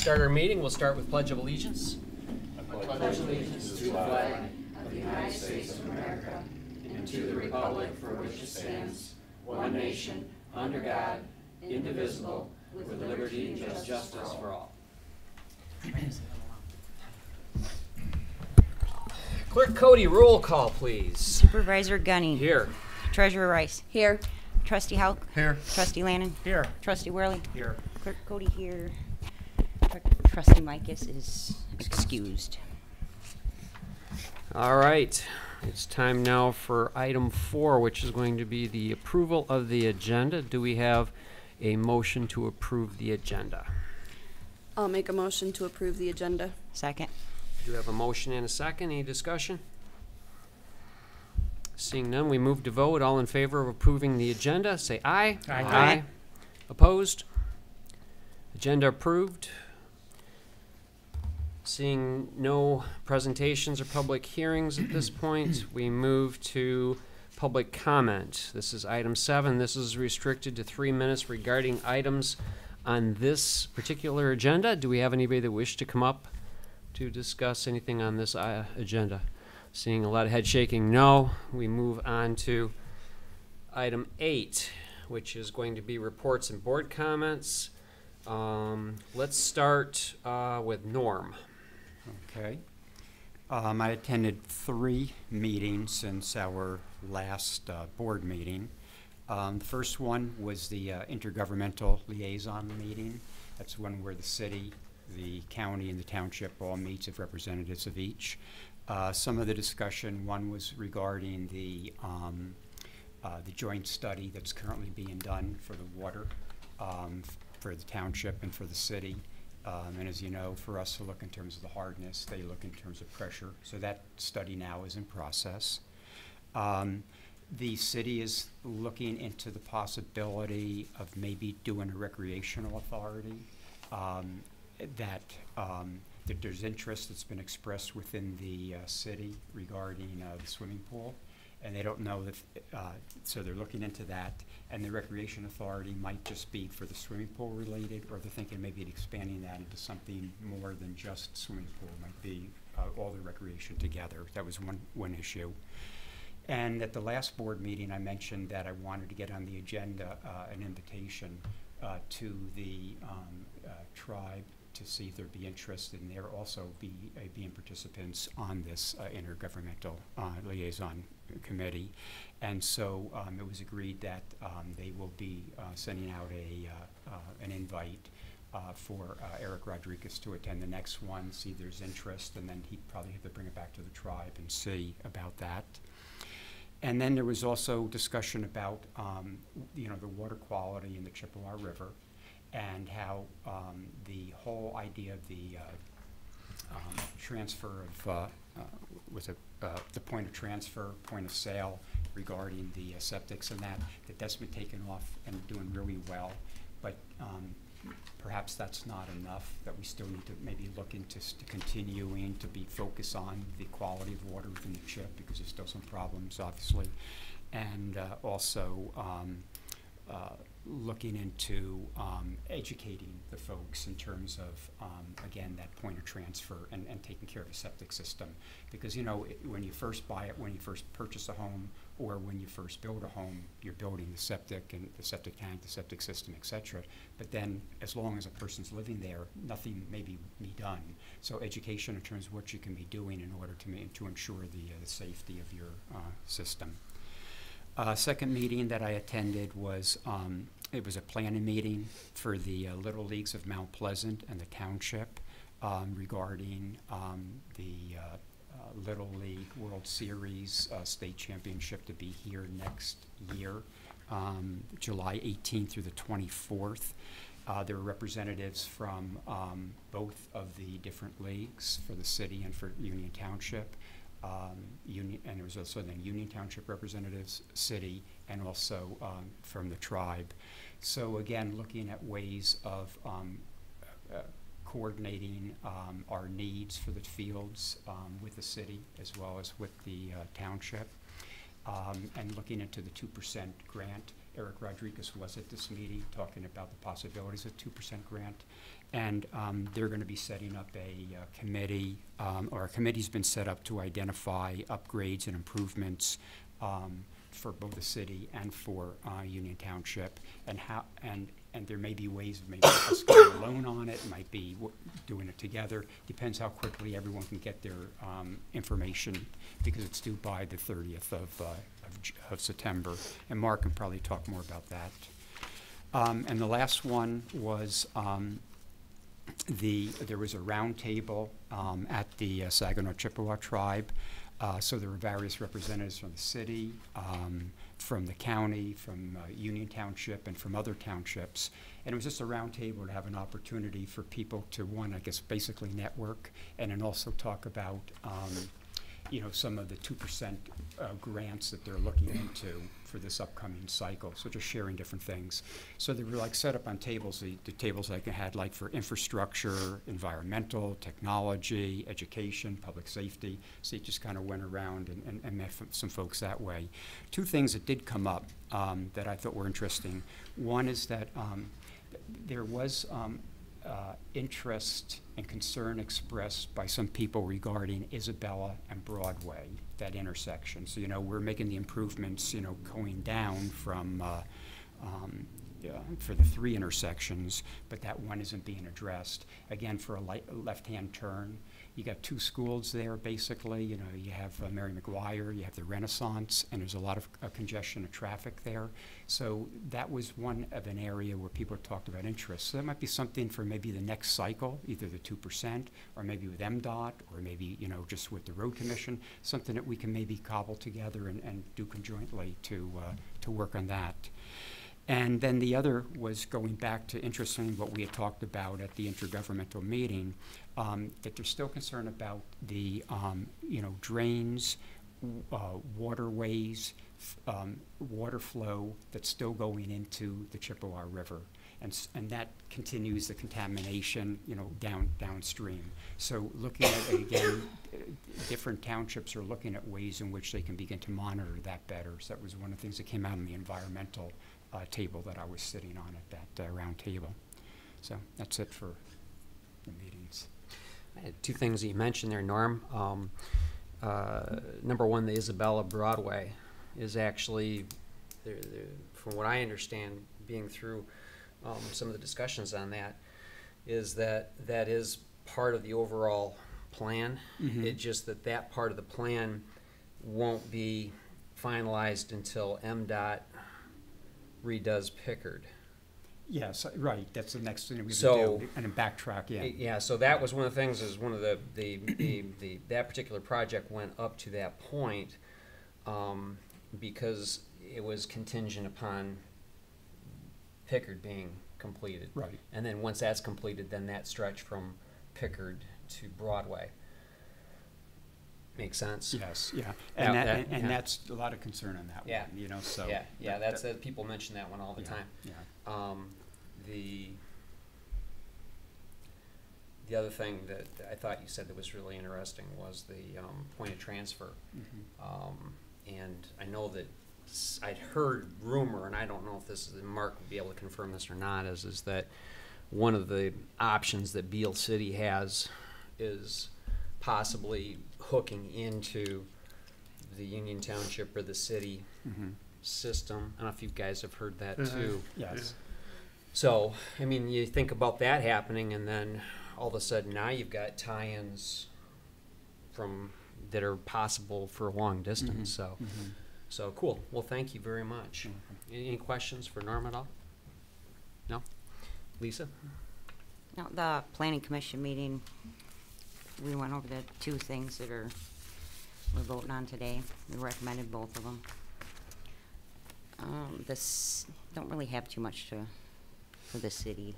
start our meeting, we'll start with Pledge of Allegiance. I pledge allegiance to the flag of the United States of America and to the republic for which it stands, one nation, under God, indivisible, with liberty and justice for all. Clerk Cody, roll call, please. Supervisor Gunning. Here. Treasurer Rice. Here. Trustee Hauk. Here. Trustee Lannon. Here. Trustee Worley. Here. Clerk Cody here. Trustee Micus is excused. All right. It's time now for item 4, which is going to be the approval of the agenda. Do we have a motion to approve the agenda? I'll make a motion to approve the agenda. Second. Do you have a motion and a second? Any discussion? Seeing none, we move to vote. All in favor of approving the agenda, say aye. Aye. Aye. Opposed? Agenda approved. Seeing no presentations or public hearings at this point, we move to public comment. This is item 7. This is restricted to 3 minutes regarding items on this particular agenda. Do we have anybody that wish to come up to discuss anything on this agenda? Seeing a lot of head shaking, no. We move on to item 8, which is going to be reports and board comments. Let's start with Norm. Okay. I attended 3 meetings since our last board meeting. The first one was the intergovernmental liaison meeting. That's one where the city, the county, and the township all meets as representatives of each. Some of the discussion, one was regarding the joint study that's currently being done for the water for the township and for the city. And as you know, for us to look in terms of the hardness, they look in terms of pressure. So that study now is in process. The city is looking into the possibility of maybe doing a recreational authority. That there's interest that's been expressed within the city regarding the swimming pool. And they don't know that, so they're looking into that. And the Recreation Authority might just be for the swimming pool related, or they're thinking maybe expanding that into something more than just swimming pool, might be all the recreation together. That was one issue. And at the last board meeting, I mentioned that I wanted to get on the agenda an invitation to the tribe to see if there'd be interest in there also being participants on this intergovernmental liaison committee. And so it was agreed that they will be sending out an invite for Eric Rodriguez to attend the next one, see if there's interest, and then he'd probably have to bring it back to the tribe and see about that. And then there was also discussion about the water quality in the Chippewa River, and how the whole idea of the transfer of the point of transfer, point of sale regarding the septics and that's been taken off and doing really well. But perhaps that's not enough, that we still need to maybe look into continuing to be focused on the quality of water within the CHIP, because there's still some problems, obviously. And also looking into educating the folks in terms of, again, that point of transfer and taking care of the septic system. Because, when you first buy it, when you first purchase a home, or when you first build a home, you're building the septic and the septic tank, the septic system, etc. But then, as long as a person's living there, nothing may be done. So education in terms of what you can be doing in order to ensure the safety of your system. Second meeting that I attended was it was a planning meeting for the Little Leagues of Mount Pleasant and the Township regarding the Little League World Series State Championship to be here next year, July 18th through the 24th. There were representatives from both of the different leagues for the city and for Union Township. And there was also then Union Township representatives, city, and also from the tribe. So again, looking at ways of coordinating our needs for the fields with the city as well as with the township, and looking into the 2% grant Eric Rodriguez was at this meeting talking about the possibilities of 2% grant. And they're going to be setting up a committee, or a committee's been set up to identify upgrades and improvements for both the city and for Union Township, and there may be ways of maybe us going alone on it, might be doing it together. Depends how quickly everyone can get their information, because it's due by the 30th of September. And Mark can probably talk more about that. And the last one was there was a round table at the Saginaw Chippewa Tribe. So there were various representatives from the city, from the county, from Union Township, and from other townships. And it was just a round table to have an opportunity for people to, one, I guess, basically network, and then also talk about, you know, some of the 2% grants that they're looking into for this upcoming cycle. So just sharing different things. So they were like set up on tables, the tables like I had like for infrastructure, environmental, technology, education, public safety. So you just kind of went around and met some folks that way. Two things that did come up that I thought were interesting. One is that there was interest and concern expressed by some people regarding Isabella and Broadway, that intersection. So, you know, we're making the improvements, you know, going down from for the 3 intersections, but that one isn't being addressed. Again, for a left-hand turn, you got 2 schools there, basically. You know, you have Mary McGuire, you have the Renaissance, and there's a lot of congestion of traffic there. So that was one of an area where people talked about interest. So that might be something for maybe the next cycle, either the 2%, or maybe with MDOT, or maybe, you know, just with the Road Commission, something that we can maybe cobble together and do conjointly to work on that. And then the other was going back to, interestingly, what we had talked about at the intergovernmental meeting, that they're still concerned about the, you know, drains, waterways, water flow that's still going into the Chippewa River. And that continues the contamination, you know, downstream. So looking at, again, different townships are looking at ways in which they can begin to monitor that better. So that was one of the things that came out in the environmental table that I was sitting on at that round table. So that's it for the meetings. I had 2 things that you mentioned there, Norm. Number one, the Isabella Broadway is actually, from what I understand, being through some of the discussions on that, is that is part of the overall plan. Mm-hmm. It's just that part of the plan won't be finalized until MDOT redoes Pickard. Yes, right. That's the next thing we have to do, and then backtrack. Yeah. Yeah. So that was one of the things. Is one of the that particular project went up to that point because it was contingent upon Pickard being completed. Right. And then once that's completed, then that stretch from Pickard to Broadway. Makes sense? Yes, yeah. And that's a lot of concern on that one, you know, so. Yeah, that's people mention that one all the time. Yeah. The other thing that I thought you said that was really interesting was the point of transfer. Mm-hmm. And I know that I'd heard rumor, and I don't know if this is, Mark would be able to confirm this or not, is that one of the options that Beale City has is possibly hooking into the Union Township or the city mm-hmm. system. I don't know if you guys have heard that too. Yes. So, I mean, you think about that happening, and then all of a sudden now you've got tie-ins that are possible for a long distance. Mm-hmm. So, mm-hmm. So cool. Well, thank you very much. Mm-hmm. Any questions for Norm at all? No? Lisa? No, the Planning Commission meeting, we went over the 2 things that we're voting on today. We recommended both of them. This don't really have too much for the city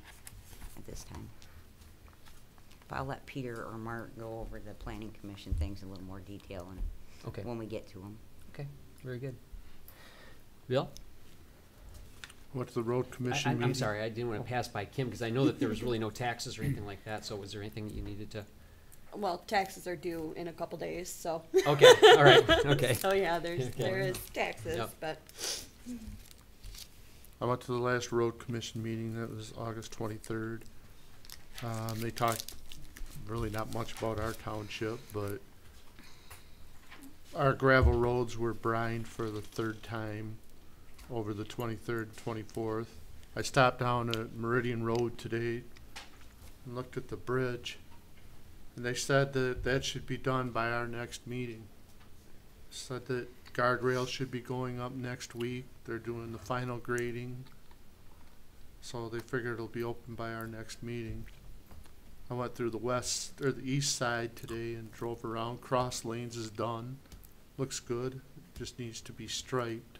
at this time. But I'll let Peter or Mark go over the Planning Commission things in a little more detail when we get to them. Okay, very good. Bill? What's the road commission meeting? I'm sorry, I didn't want to pass by Kim because I know that there was really no taxes or anything like that. So was there anything that you needed to? Well, taxes are due in a couple days, so. Okay, all right, okay. So yeah, there is taxes, Yep. but. I went to the last road commission meeting. That was August 23rd. They talked really not much about our township, but our gravel roads were brined for the third time over the 23rd and 24th. I stopped down at Meridian Road today and looked at the bridge, and they said that that should be done by our next meeting. Said that guardrails should be going up next week. They're doing the final grading, so they figure it'll be open by our next meeting. I went through the west or the east side today and drove around. Cross lanes is done. Looks good. It just needs to be striped.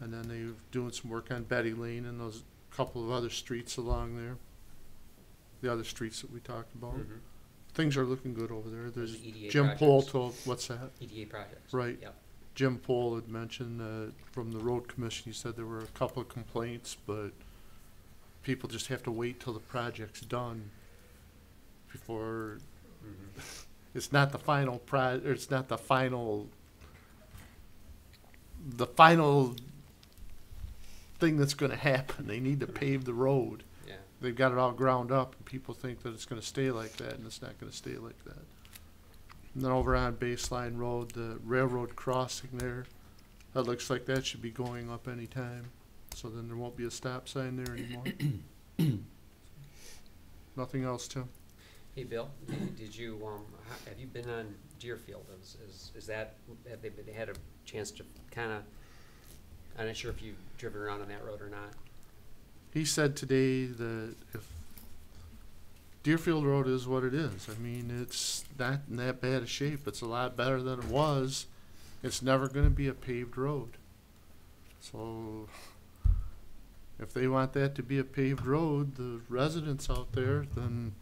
And then they're doing some work on Betty Lane and those couple of other streets along there. The other streets that we talked about. Mm-hmm. Things are looking good over there. There's The EDA Jim projects. Pohl told, what's that? EDA projects. Right. Yep. Jim Pohl had mentioned from the road commission, he said there were a couple of complaints, but people just have to wait till the project's done before Mm-hmm. it's not the final it's not the final thing that's going to happen. They need to pave the road. Yeah. They've got it all ground up, and people think that it's going to stay like that, and it's not going to stay like that. And then over on Baseline Road, the railroad crossing there, that looks like that should be going up any time. So then there won't be a stop sign there anymore. Nothing else, Tim? Hey, Bill, did you, have you been on Deerfield? Is that, have they had a chance to kind of, I'm not sure if you've driven around on that road or not. He said today that if Deerfield Road is what it is, I mean, it's not in that bad a shape. It's a lot better than it was. It's never going to be a paved road. So if they want that to be a paved road, the residents out there, then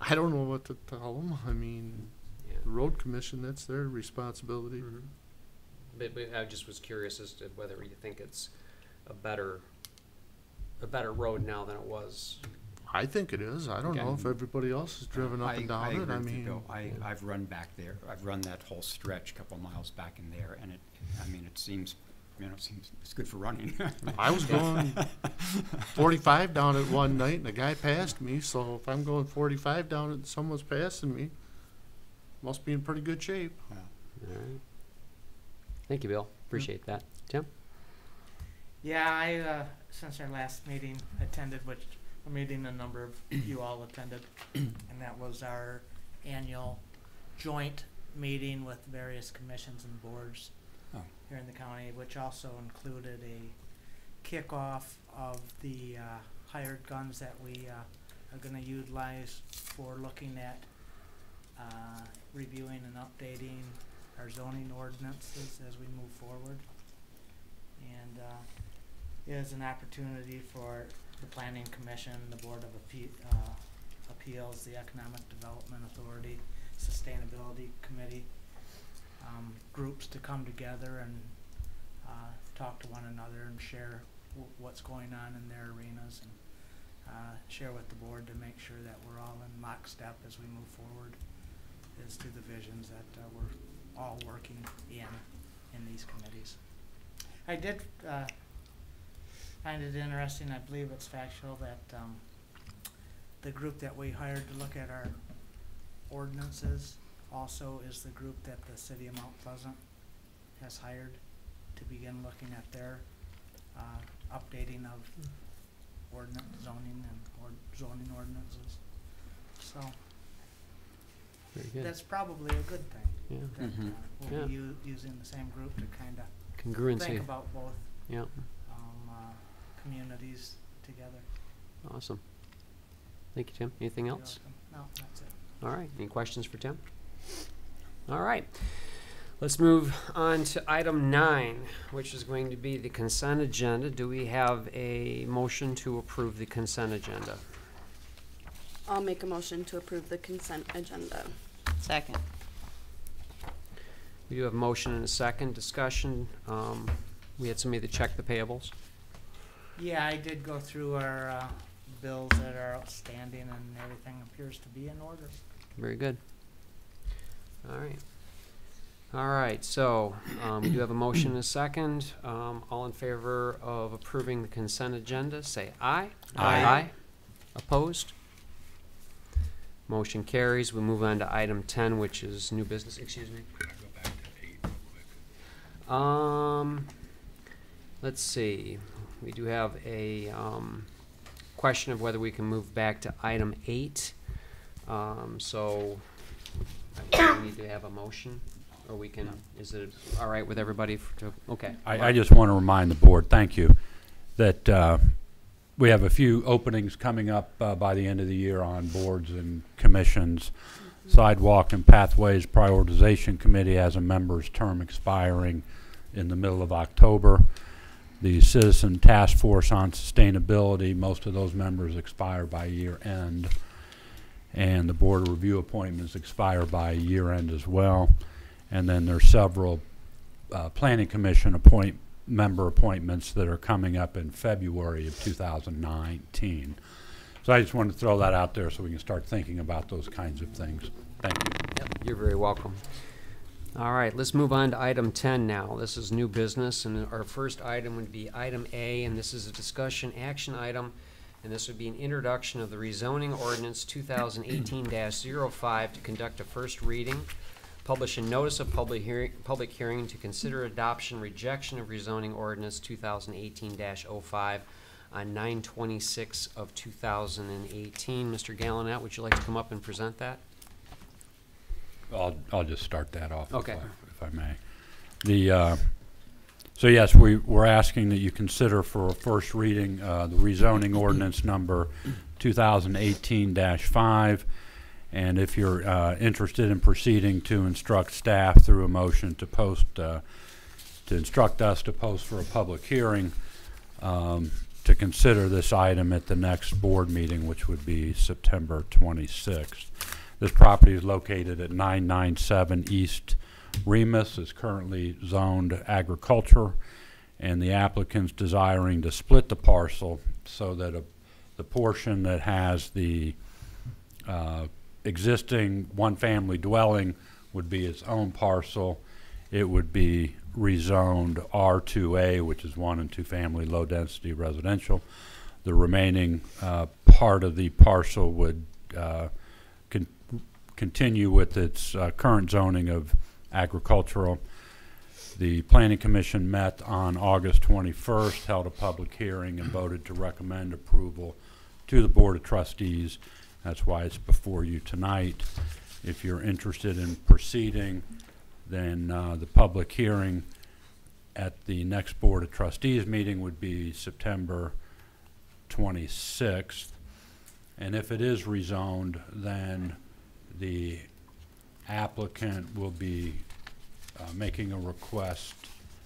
I don't know what to tell them. I mean, Yeah. the road commission, that's their responsibility. Mhm. But I just was curious as to whether you think it's a better road now than it was. I think it is. I don't know if everybody else has driven up and down it. agree I with you, mean, Bill. I've run back there. I've run that whole stretch, a couple miles back in there, and it seems, it's good for running. I was going 45 down it one night, and a guy passed me. So if I'm going 45 down it and someone's passing me, must be in pretty good shape. Yeah. All right. Thank you, Bill. Appreciate that. Tim? Yeah, I, since our last meeting, attended, which a meeting a number of you all attended, and that was our annual joint meeting with various commissions and boards here in the county, which also included a kickoff of the hired guns that we are going to utilize for looking at reviewing and updating our zoning ordinances as we move forward. And it is an opportunity for the Planning Commission, the Board of Appeals, the Economic Development Authority, Sustainability Committee, groups to come together and talk to one another and share what's going on in their arenas, and share with the board to make sure that we're all in lockstep as we move forward as to the visions that we're all working in these committees. I did find it interesting, I believe it's factual, that the group that we hired to look at our ordinances also is the group that the city of Mount Pleasant has hired to begin looking at their updating of zoning zoning ordinances. So Very good. that's probably a good thing. Yeah. That Mhm. we'll Yeah. be using the same group to kind of Congruency. think about both Yeah. communities together. Awesome. Thank you, Tim. Anything You're else? welcome. No, that's it. All right. Any questions for Tim? All right. Let's move on to item 9, which is going to be the consent agenda. Do we have a motion to approve the consent agenda? I'll make a motion to approve the consent agenda. Second. We do have a motion and a second. Discussion. We had somebody that checked the payables. Yeah, I did go through our bills that are outstanding, and everything appears to be in order. Very good. All right. All right, so we do have a motion and a second. All in favor of approving the consent agenda, say aye. Aye. Opposed? Motion carries. We move on to item 10, which is new business. Excuse me. Let's see. We do have a question of whether we can move back to item 8. So I think we need to have a motion, or we can. Is it all right with everybody? Okay. I just want to remind the board, thank you, that we have a few openings coming up by the end of the year on boards and commissions. Sidewalk and Pathways Prioritization Committee has a member's term expiring in the middle of October. The Citizen Task Force on Sustainability, most of those members expire by year end. And the Board of Review appointments expire by year end as well. And then there's several Planning Commission member appointments that are coming up in February of 2019. So I just wanted to throw that out there so we can start thinking about those kinds of things. Thank you. Yep, you're very welcome. All right, let's move on to item 10 now. This is new business, and our first item would be item A, and this is a discussion action item, and this would be an introduction of the rezoning ordinance 2018-05 to conduct a first reading, publish a notice of public hearing to consider adoption, rejection of rezoning ordinance 2018-05 on 9/26 of 2018. Mr. Gallinet, would you like to come up and present that? I'll just start that off, okay, if I may. So yes, we're asking that you consider for a first reading the rezoning ordinance number 2018-5, and if you're interested in proceeding, to instruct staff through a motion to post, to instruct us to post for a public hearing to consider this item at the next board meeting, which would be September 26th. This property is located at 997 East Remus, is currently zoned agriculture, and the applicant's desiring to split the parcel so that the portion that has the existing one-family dwelling would be its own parcel. It would be rezoned R2A, which is 1 and 2 family low-density residential. The remaining part of the parcel would continue with its current zoning of agricultural. The Planning Commission met on August 21st, held a public hearing, and voted to recommend approval to the Board of Trustees. That's why it's before you tonight. If you're interested in proceeding, then the public hearing at the next Board of Trustees meeting would be September 26th. And if it is rezoned, then the applicant will be making a request,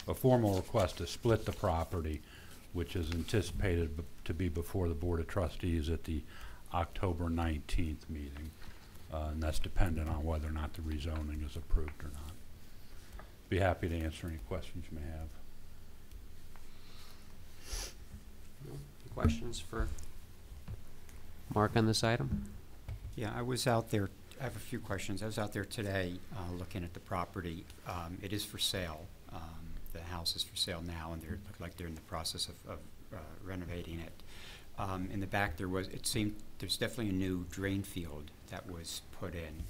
a formal request to split the property, which is anticipated to be before the Board of Trustees at the October 19th meeting. And that's dependent on whether or not the rezoning is approved or not. Be happy to answer any questions you may have. Any questions for Mark on this item? Yeah, I was out there. I have a few questions. I was out there today looking at the property. It is for sale. The house is for sale now, and they look like they're in the process of renovating it. In the back, it seemed there's definitely a new drain field that was put in,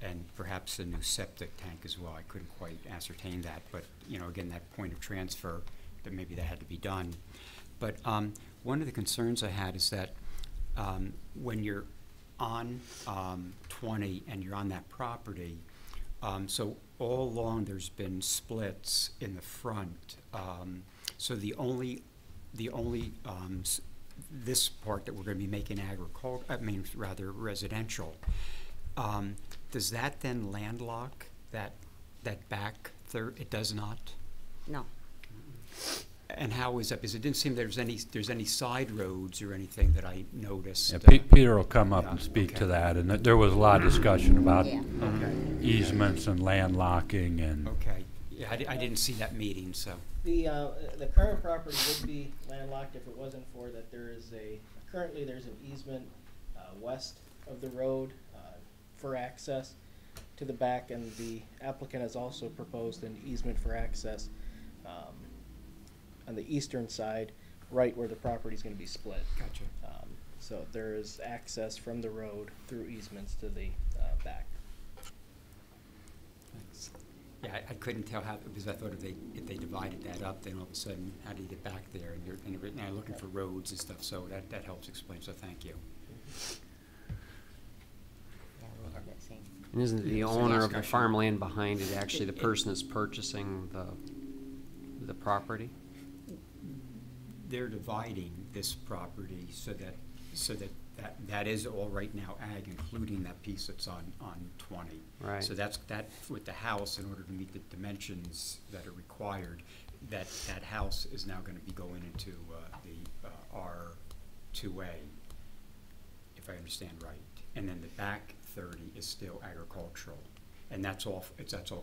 and perhaps a new septic tank as well. I couldn't quite ascertain that, but again, that point of transfer, that maybe that had to be done. But one of the concerns I had is that when you're on 20 and you're on that property, so all along there's been splits in the front. So the only this part that we're going to be making residential, does that then landlock that back third? It does not? No. And how is that? Because it didn't seem there's any side roads or anything that I noticed. Yeah, Peter will come up and speak to that, and there was a lot of discussion about easements and landlocking and. Okay. Yeah, I didn't see that meeting, so. The current property would be landlocked if it wasn't for that currently there's an easement west of the road for access to the back, and the applicant has also proposed an easement for access on the eastern side, right where the property is going to be split. Gotcha. So there is access from the road through easements to the back. Thanks. Yeah, I couldn't tell how, because I thought if they divided that up, then all of a sudden, how do you get back there? And you're now looking for roads and stuff, so that helps explain, so thank you. Yeah, we have that same. And isn't the Yeah, it's a owner of the discussion. farmland behind it actually the person that's purchasing the property? They're dividing this property so that is all right now ag, including that piece that's on 20. Right. So that with the house, in order to meet the dimensions that are required, that house is now going to be going into the R2A, if I understand right. And then the back 30 is still agricultural, and that's all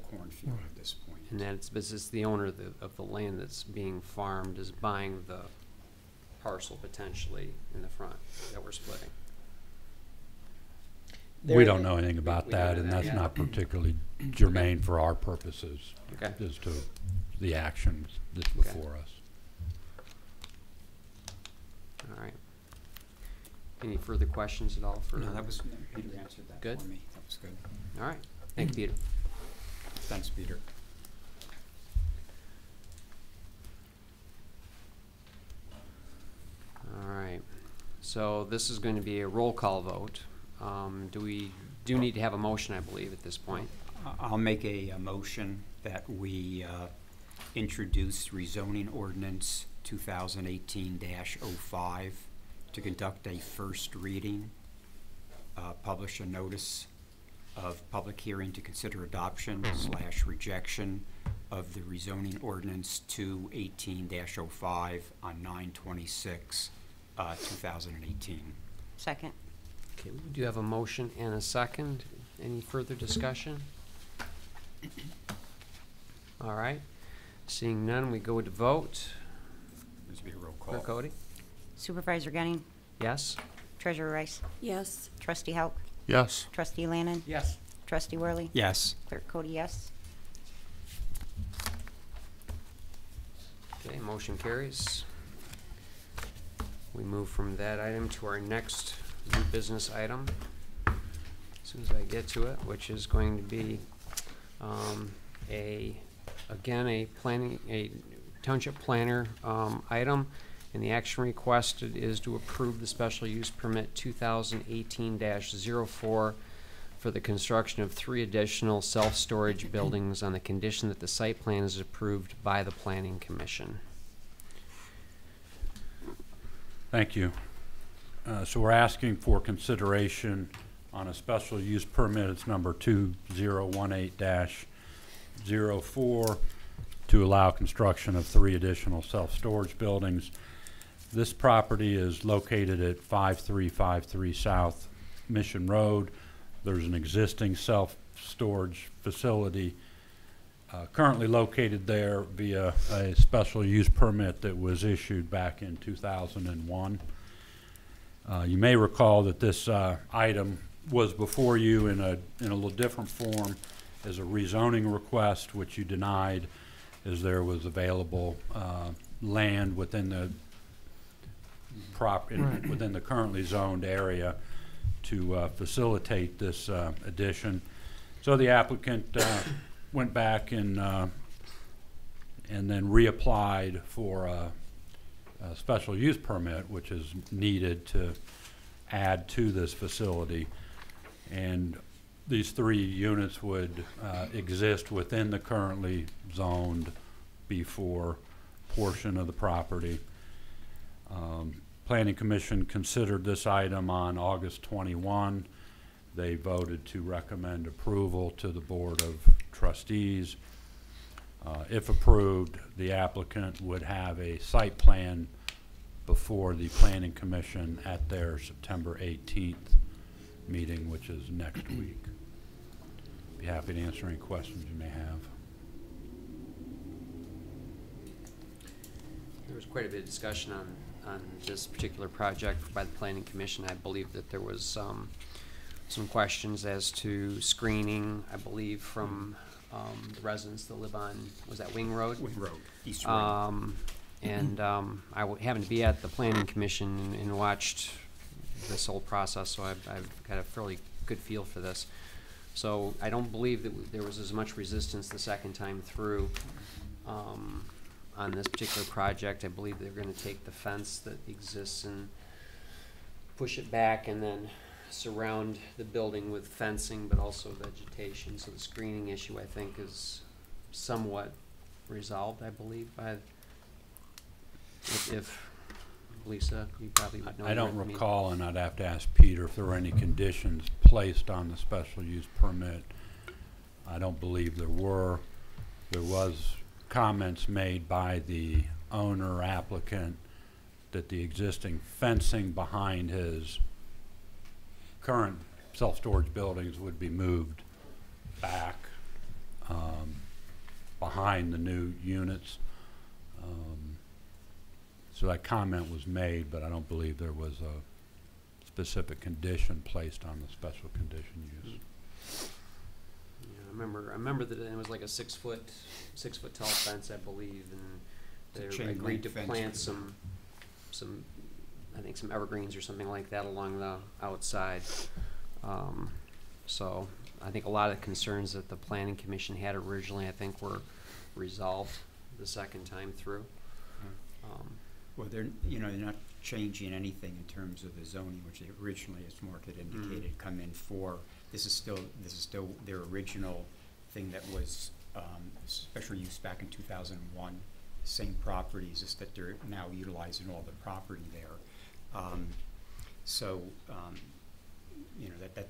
cornfield at this point. And that's, this is the owner of the land that's being farmed is buying the parcel potentially in the front that we're splitting. We don't know anything about we don't that, know and that that's yet. not particularly germane for our purposes Okay. as to the actions that's Okay. before us. All right. Any further questions at all for? No, that was, Peter answered that Good. for me. That was good. All right. Thank you, Peter. Thanks, Peter. All right. So this is going to be a roll call vote. We need to have a motion, I believe, at this point. I'll make a motion that we introduce rezoning ordinance 2018-05 to conduct a first reading, publish a notice of public hearing to consider adoption / rejection of the rezoning ordinance 218-05 on 9/26/2018. Second. Okay, we do have a motion and a second. Any further discussion? All right. Seeing none, we go to vote. This will be a roll call. Clerk Cody? Supervisor Gunning, Yes? Treasurer Rice, Yes. Trustee Hauk, Yes. Trustee Lannon, Yes. Trustee Worley, Yes. Clerk Cody, yes. Okay, motion carries. We move from that item to our next new business item. As soon as I get to it, which is going to be a township planner item, and the action requested is to approve the special use permit 2018-04 for the construction of 3 additional self-storage buildings on the condition that the site plan is approved by the Planning Commission. Thank you. So we're asking for consideration on a special use permit. It's number 2018-04 to allow construction of 3 additional self-storage buildings. This property is located at 5353 South Mission Road. There's an existing self-storage facility currently located there via a special use permit that was issued back in 2001. You may recall that this item was before you in a little different form as a rezoning request, which you denied, as there was available land within the within the currently zoned area to facilitate this addition. So the applicant went back and then reapplied for a special use permit, which is needed to add to this facility. And these 3 units would exist within the currently zoned B4 portion of the property. Planning Commission considered this item on August 21. They voted to recommend approval to the Board of Trustees. If approved, the applicant would have a site plan before the Planning Commission at their September 18th meeting, which is next week. Be happy to answer any questions you may have. There was quite a bit of discussion on this particular project by the Planning Commission. I believe that there was some questions as to screening, I believe, from the residents that live on, was that Wing Road? Wing Road, East Road. And happened to be at the Planning Commission and watched this whole process, so I've got a fairly good feel for this. So I don't believe that there was as much resistance the second time through on this particular project. I believe they're going to take the fence that exists and push it back and then surround the building with fencing, but also vegetation. So the screening issue, I think, is somewhat resolved, I believe, by if Lisa, you probably would know. I don't more than me. recall, and I'd have to ask Peter if there were any conditions placed on the special use permit. I don't believe there were. There was comments made by the owner applicant that the existing fencing behind his current self-storage buildings would be moved back behind the new units. So that comment was made, but I don't believe there was a specific condition placed on the special condition use. Yeah, I remember that it was like a 6 foot tall fence, I believe, and It's a they chain agreed link to fence. plant some I think some evergreens or something like that along the outside. So I think a lot of concerns that the Planning Commission had originally, I think, were resolved the second time through. Well, they're not changing anything in terms of the zoning, which they originally, as Mark had indicated, come in for. This is still their original thing that was special use back in 2001. Same properties, just that they're now utilizing all the property there.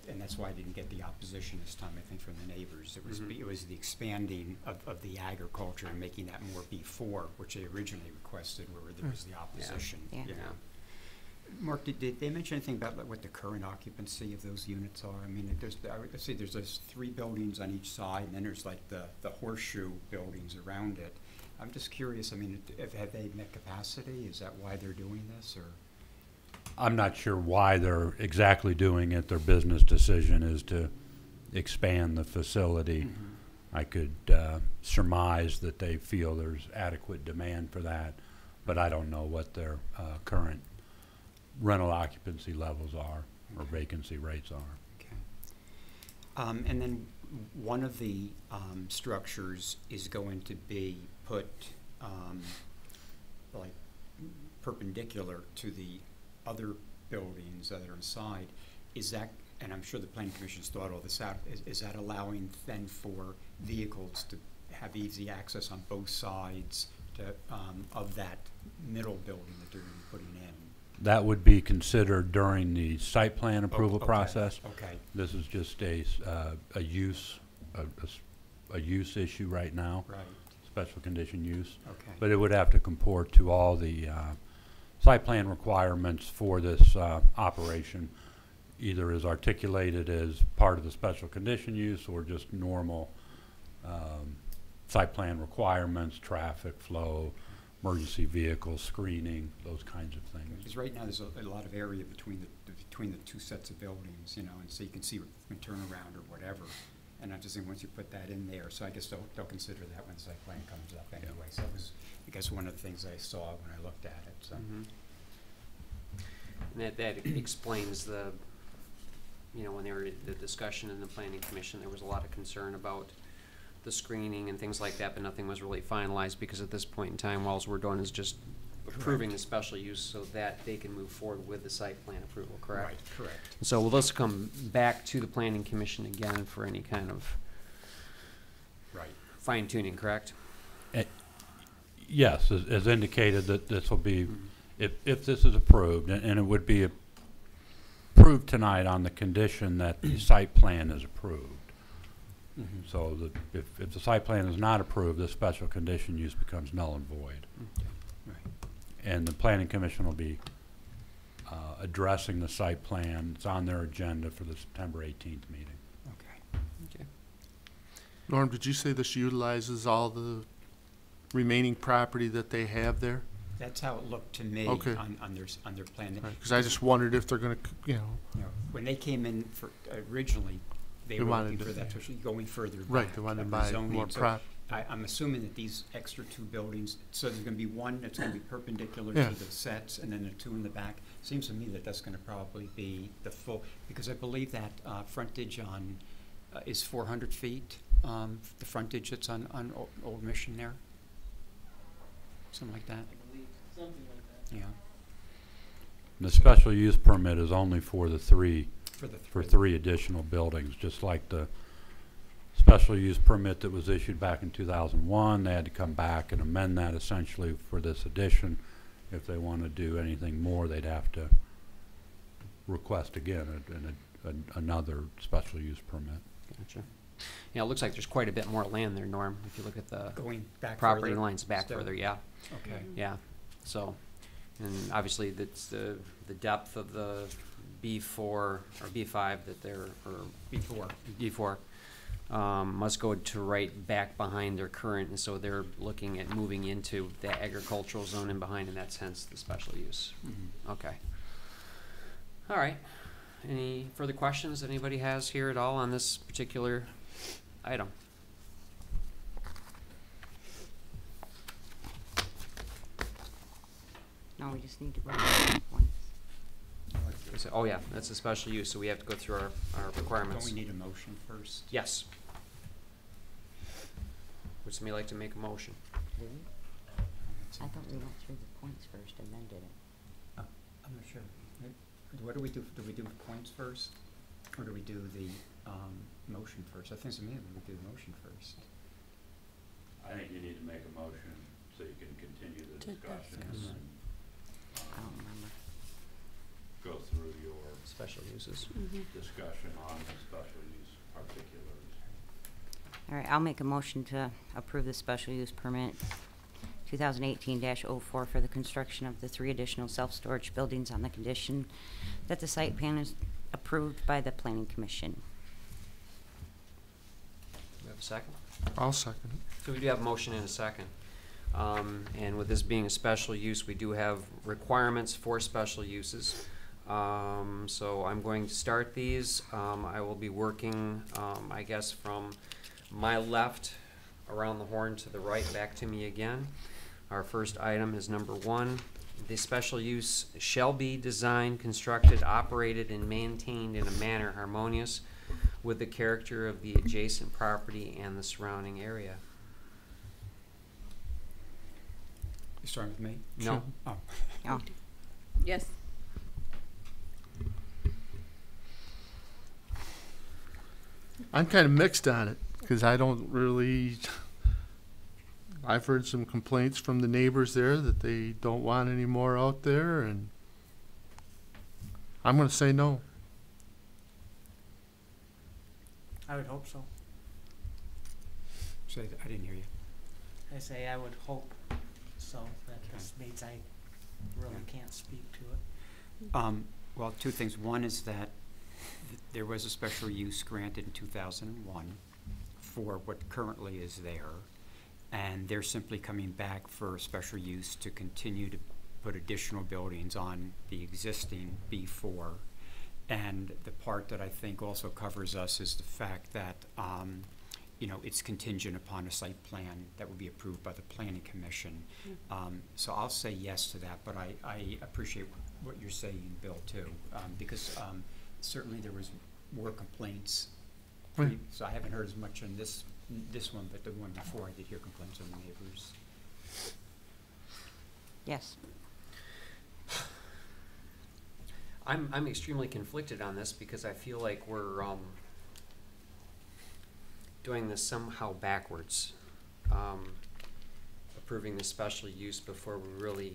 And that's why I didn't get the opposition this time, I think, from the neighbors. It was the expanding of the agriculture and making that more B4, which they originally requested, where there was the opposition. Yeah. You know. Mark, did they mention anything about what the current occupancy of those units are? I mean, there's those 3 buildings on each side, and then there's like the horseshoe buildings around it. I'm just curious, I mean, have they met capacity? Is that why they're doing this, or? I'm not sure why they're exactly doing it. Their business decision is to expand the facility. I could surmise that they feel there's adequate demand for that, but I don't know what their current rental occupancy levels are or vacancy rates are. Okay. And then one of the structures is going to be put like perpendicular to the other buildings that are inside. Is that, and I'm sure the Planning Commission's thought all this out, is that allowing then for vehicles to have easy access on both sides of that middle building that they're going to be putting in? That would be considered during the site plan approval okay. process. Okay. This is just a use issue right now. Right. Special condition use. Okay. But it would have to comport to all the site plan requirements for this operation, either as articulated as part of the special condition use or just normal site plan requirements, traffic flow, emergency vehicle screening, those kinds of things. Because right now there's a lot of area between the 2 sets of buildings, you know, and so you can see when turn around or whatever. And I'm just saying, once you put that in there, so I guess they'll consider that when the site plan comes up anyway. So that was, I guess, one of the things I saw when I looked at it. So. And that explains the, when they were the discussion in the Planning Commission, there was a lot of concern about the screening and things like that, but nothing was really finalized because at this point in time, all we're doing is just approving the special use so that they can move forward with the site plan approval, correct? Right, correct. So will this come back to the Planning Commission again for any kind of fine tuning, correct? Yes, as indicated, that this will be, if this is approved, and it would be approved tonight on the condition that the site plan is approved. So that if the site plan is not approved, the special condition use becomes null and void. Right. And the Planning Commission will be addressing the site plan. It's on their agenda for the September 18th meeting. Okay. Norm, did you say this utilizes all the remaining property that they have there? That's how it looked to me Okay. on their plan. Because I just wondered if they're gonna, You know, when they came in for, originally, they They were wanted looking for to- that, especially going further back. right, they wanted to of the buy zoning. more So prop. I'm assuming that these extra 2 buildings, so there's gonna be one that's gonna be perpendicular Yeah. to the sets, and then the 2 in the back. Seems to me that that's gonna probably be the full, because I believe that frontage on, is 400 feet, the frontage that's on Old Mission there? Something like that, Something like that. yeah, The special use permit is only for the three, for the for 3. 3 additional buildings, just like the special use permit that was issued back in 2001. They had to come back and amend that essentially for this addition. If they want to do anything more, they'd have to request again another special use permit. Gotcha. Yeah, it looks like there's quite a bit more land there, Norm, if you look at the Going back property further lines back still? further, yeah. Okay. Yeah, so, and obviously that's the depth of the B4 or B5 that they're, or Before. B4, must go to right back behind their current, and so they're looking at moving into the agricultural zone in behind, and that's hence the special use. Mhm. Okay. All right. Any further questions that anybody has here at all on this particular item? No, we just need to vote on the points. Oh, yeah, that's a special use, so we have to go through our Don't requirements. we need a motion first? Yes. Would somebody like to make a motion? Did we? I thought we went through the points first and then did it. I'm not sure. What do we do? Do we do points first? Or do we do the motion first? I think it's me that we do the motion first. I think you need to make a motion so you can continue the To discussion and discuss. then I don't remember. go through your Special uses. discussion on the special use particulars. All right, I'll make a motion to approve the special use permit 2018-04 for the construction of the 3 additional self-storage buildings on the condition that the site plan is approved by the Planning Commission. Do we have a second? I'll second it. So we do have a motion and a second. And with this being a special use, we do have requirements for special uses. So I'm going to start these. I will be working, I guess, from my left around the horn to the right, back to me again. Our first item is number 1. The special use shall be designed, constructed, operated, and maintained in a manner harmonious with the character of the adjacent property and the surrounding area. You starting with me? No. Oh. Oh, Yes. I'm kind of mixed on it, because I don't really, I've heard some complaints from the neighbors there that they don't want any more out there, and I'm gonna say no. I would hope so. Say that, I didn't hear you. I say I would hope so, that this means I really can't speak to it. Well, 2 things. One is that there was a special use granted in 2001 for what currently is there, and they're simply coming back for a special use to continue to put additional buildings on the existing B4. And the part that I think also covers us is the fact that, you know, it's contingent upon a site plan that will be approved by the Planning Commission. So I'll say yes to that, but I appreciate what you're saying, Bill, too, because certainly there was more complaints. Right. So I haven't heard as much on this one, but the one before I did hear complaints on the neighbors. yes. I'm extremely conflicted on this because I feel like we're doing this somehow backwards. Approving the special use before we really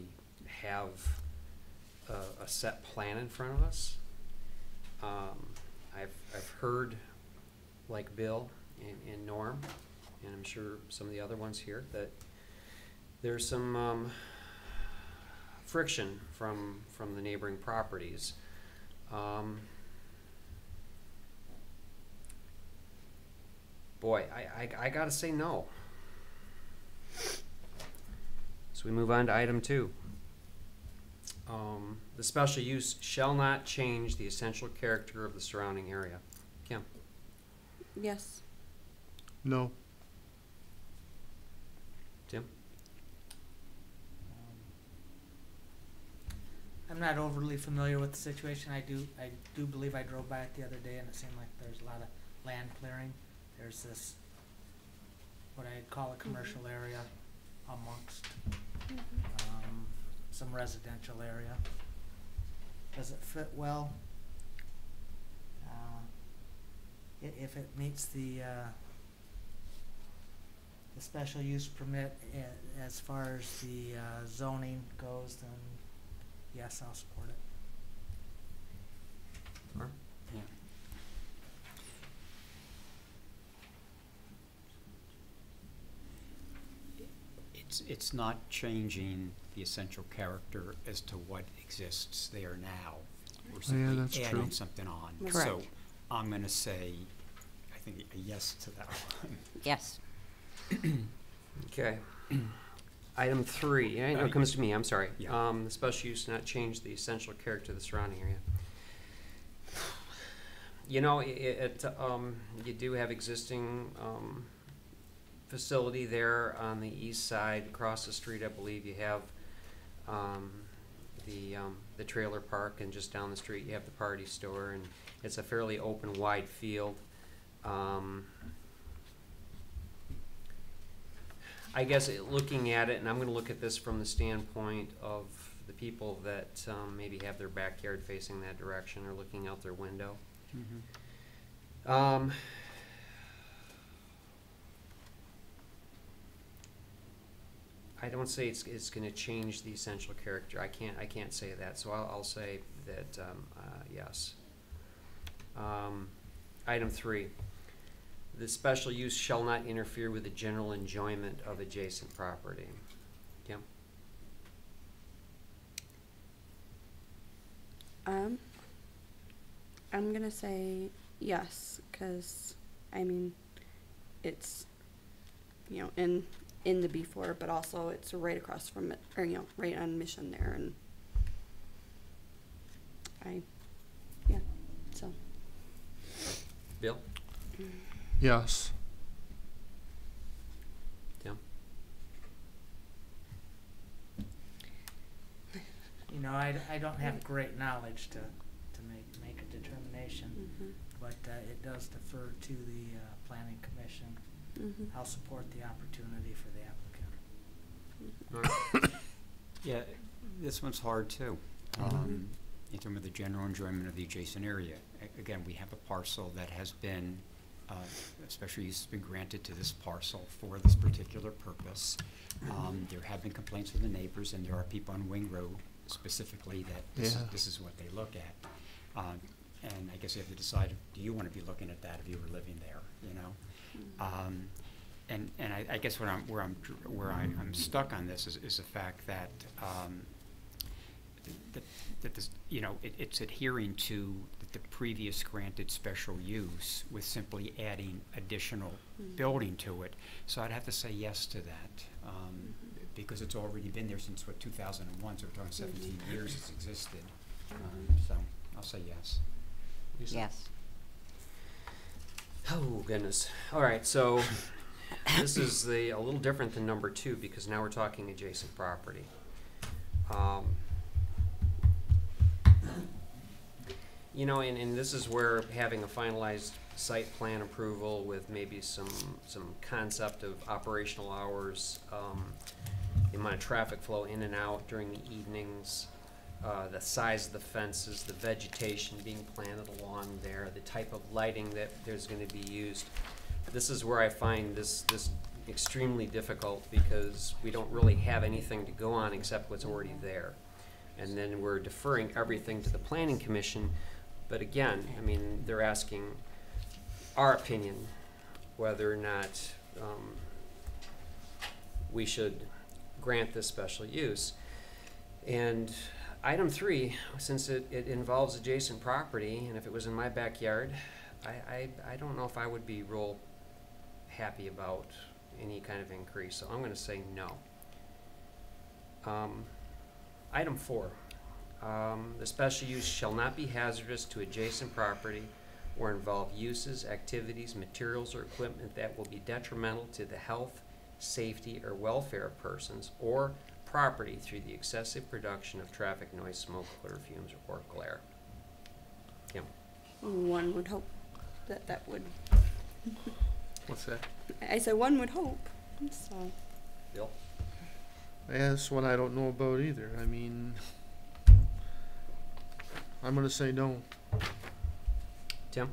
have a set plan in front of us. I've heard, like Bill and Norm, and I'm sure some of the other ones here, that there's some friction from the neighboring properties. Boy, I gotta say no. So we move on to item 2. The special use shall not change the essential character of the surrounding area. Kim? Yes. No. Tim? I'm not overly familiar with the situation. I do believe I drove by it the other day, and it seemed like there's a lot of land clearing. There's this, what I'd call a commercial area amongst some residential area. Does it fit well? If it meets the special use permit as far as the zoning goes, then yes, I'll support it. Mark? Yeah. It's not changing the essential character as to what exists there now. We're simply that's adding true. something on. Correct. So I'm going to say, I think, a yes to that one. Yes. Okay. Item 3. I know it comes to me. I'm sorry. Yeah. The special use not change the essential character of the surrounding area. You know, you do have existing facility there on the east side. Across the street, I believe you have the trailer park, and just down the street you have the party store, and it's a fairly open, wide field. I guess looking at it, and I'm going to look at this from the standpoint of the people that maybe have their backyard facing that direction or looking out their window. Mm-hmm. I don't say it's going to change the essential character. I can't say that. So I'll say that yes. Item 3. The special use shall not interfere with the general enjoyment of adjacent property. Kim? I'm gonna say yes, because I mean, it's, you know, in the B4, but also it's right across from it, or you know, right on Mission there, and so. Bill? Yes. Tim? You know, I don't have great knowledge to make a determination, but it does defer to the planning commission. I'll support the opportunity for the applicant. All right. Yeah, this one's hard too. In terms of the general enjoyment of the adjacent area. Again, we have a parcel that has been, special use has been granted to this parcel for this particular purpose. There have been complaints from the neighbors, and there are people on Wing Road specifically that this is what they look at. And I guess you have to decide, do you want to be looking at that if you were living there, you know? And I guess where I'm stuck on this is the fact that that this, you know, it's adhering to the previous granted special use with simply adding additional building to it. So I'd have to say yes to that, because it's already been there since, what, 2001, so we're talking 17 years it's existed. So I'll say yes. Yes. Oh, goodness. All right, so this is a little different than number 2, because now we're talking adjacent property. You know, and this is where having a finalized site plan approval with maybe some concept of operational hours, the amount of traffic flow in and out during the evenings, the size of the fences, the vegetation being planted along there, the type of lighting that there's going to be used. This is where I find this extremely difficult, because we don't really have anything to go on except what's already there. And then we're deferring everything to the planning commission. But again, I mean, they're asking our opinion whether or not we should grant this special use. And item 3, since it involves adjacent property, and if it was in my backyard, I don't know if I would be real happy about any kind of increase. So I'm going to say no. Item 4, the special use shall not be hazardous to adjacent property or involve uses, activities, materials, or equipment that will be detrimental to the health, safety, or welfare of persons or property through the excessive production of traffic noise, smoke, odor, fumes, or glare. Kim? One would hope that that would. What's that? I said one would hope. So. Bill? Yeah, that's one I don't know about either. I mean, I'm gonna say no. Tim?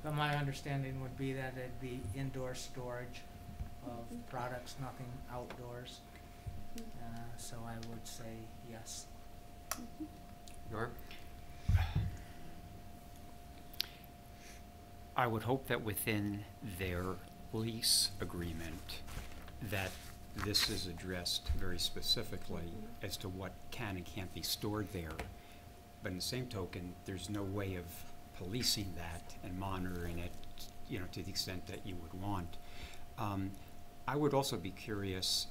But my understanding would be that it'd be indoor storage of products, nothing outdoors. So I would say yes. Norm? I would hope that within their lease agreement that this is addressed very specifically as to what can and can't be stored there. But in the same token, there's no way of policing that and monitoring it, you know, to the extent that you would want. I would also be curious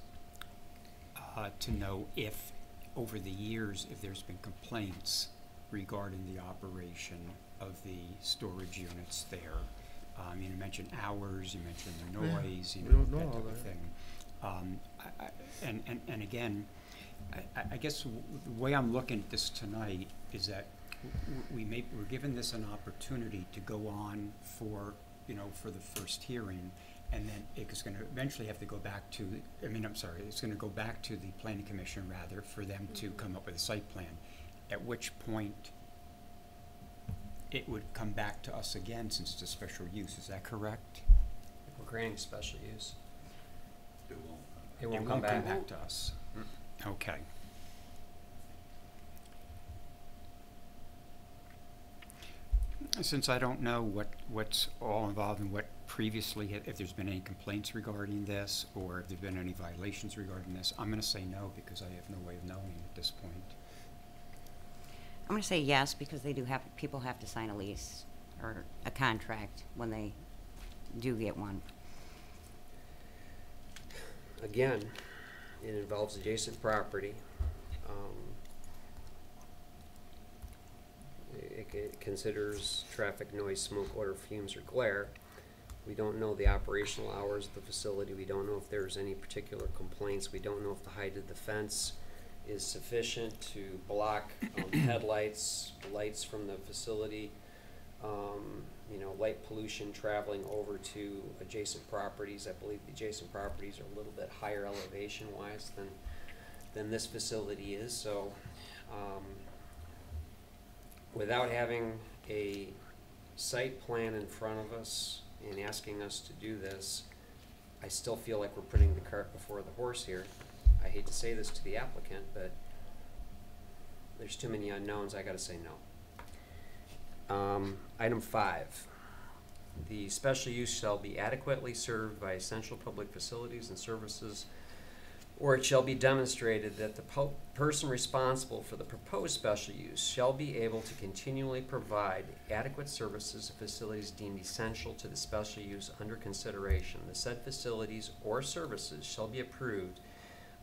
to know if, over the years, if there's been complaints regarding the operation of the storage units there. You mentioned hours, you mentioned the noise, we you know, don't know that all type of that. thing. And again, I guess the way I'm looking at this tonight is that we're given this an opportunity to go on for, you know, for the first hearing, and then it's going to eventually have to go back to, it's going to go back to the planning commission rather for them to come up with a site plan, at which point it would come back to us again since it's a special use. Is that correct? If we're granting special use, It won't. it won't come back. Come back to us. Okay. Since I don't know what's all involved and what previously, if there's been any complaints regarding this or if there's been any violations regarding this, I'm going to say no because I have no way of knowing at this point. I'm going to say yes because they do have, people have to sign a lease or a contract when they do get one. Again, it involves adjacent property. It considers traffic, noise, smoke, odor, fumes, or glare. We don't know the operational hours of the facility. We don't know if there's any particular complaints. We don't know if the height of the fence is sufficient to block headlights, lights from the facility, light pollution traveling over to adjacent properties. I believe the adjacent properties are a little bit higher elevation-wise than this facility is. So without having a site plan in front of us and asking us to do this, I still feel like we're putting the cart before the horse here. I hate to say this to the applicant, but there's too many unknowns. I gotta say no. Item 5, the special use shall be adequately served by essential public facilities and services, or it shall be demonstrated that the person responsible for the proposed special use shall be able to continually provide adequate services and facilities deemed essential to the special use under consideration. The said facilities or services shall be approved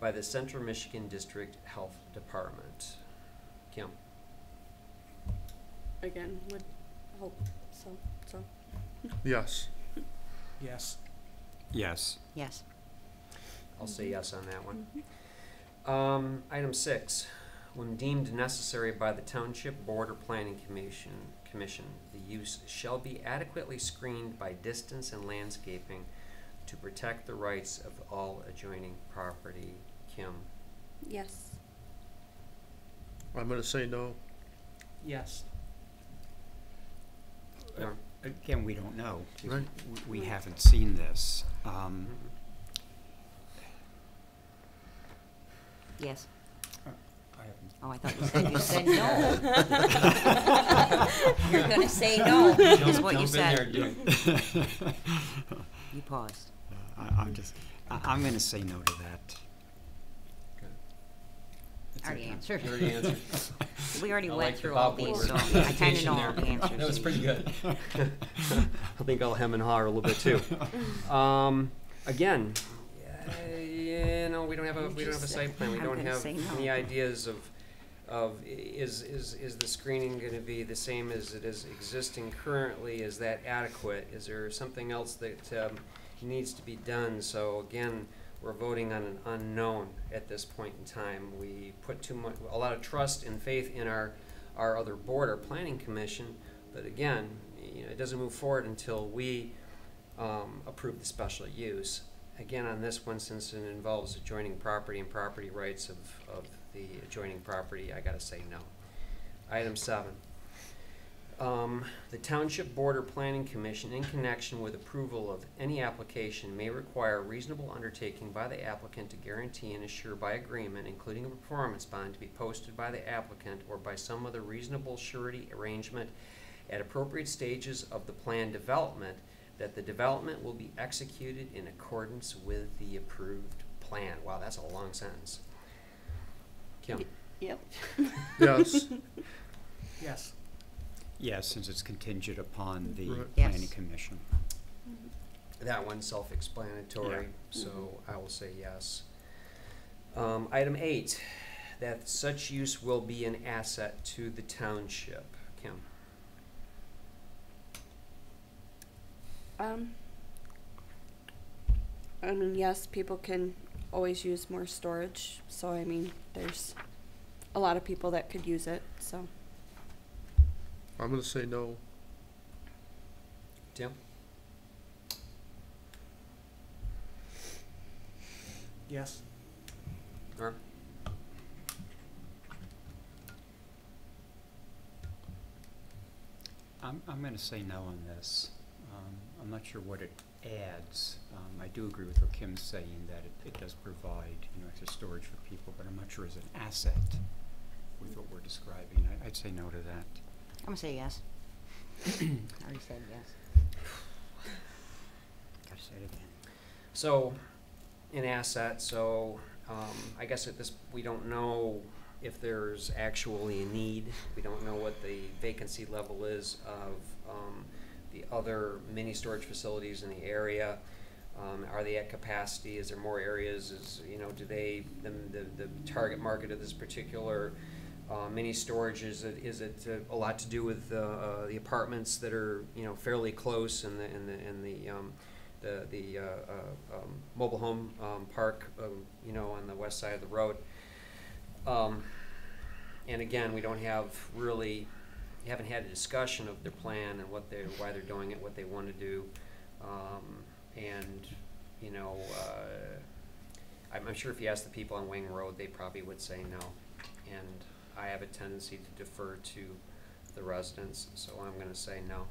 by the Central Michigan District Health Department. Kim? Again, would hope so. Yes. Yes. Yes. Yes. I'll say yes on that one. Item 6, when deemed necessary by the Township Board or Planning Commission, the use shall be adequately screened by distance and landscaping to protect the rights of all adjoining property. Kim? Yes. I'm gonna say no. Yes. Norm? Again, we don't know. Right. We haven't seen this. Yes. I haven't. Oh, I thought you said no. You're going to say no, is what you said. You paused. I'm going to say no to that. Already answered. You already answered. We already I went like the through all Bob these, Woodward so I kind of know presentation all the there. answers. That was pretty good. I think I'll hem and haw a little bit too. Again, Yeah, no, we don't have a site plan. We I'm don't gonna have say no. any ideas of is the screening gonna be the same as it is existing currently? Is that adequate? Is there something else that needs to be done? So again, we're voting on an unknown at this point in time. We put a lot of trust and faith in our other board, our planning commission, but again, it doesn't move forward until we approve the special use. Again, on this one, since it involves adjoining property and property rights of the adjoining property, I gotta say no. Item 7. The Township Board or Planning Commission, in connection with approval of any application, may require a reasonable undertaking by the applicant to guarantee and assure by agreement, including a performance bond, to be posted by the applicant or by some other reasonable surety arrangement at appropriate stages of the plan development, that the development will be executed in accordance with the approved plan. Wow, that's a long sentence. Kim? Yep. Yes. Yes. Yes, since it's contingent upon the Right. Yes. planning commission. That one's self-explanatory, Yeah. so I will say yes. Item 8, that such use will be an asset to the township. Kim? I mean, yes, people can always use more storage, so I mean, there's a lot of people that could use it, so. I'm gonna say no. Tim? Yes. Norm? I'm going to say no on this. I'm not sure what it adds. I do agree with what Kim's saying, that it does provide, extra storage for people, but I'm not sure as an asset with what we're describing. I'd say no to that. I'm gonna say yes. I already said yes. Gotta say it again. So, an asset, so I guess at this, we don't know if there's actually a need. We don't know what the vacancy level is of the other mini storage facilities in the area. Are they at capacity? Is there more areas? Do they, the target market of this particular mini storage, is it a lot to do with the apartments that are fairly close in the mobile home park on the west side of the road? And again, we don't have really, haven't had a discussion of their plan and why they're doing it, what they want to do, I'm sure if you ask the people on Wing Road, they probably would say no. And I have a tendency to defer to the residents, so I'm going to say no.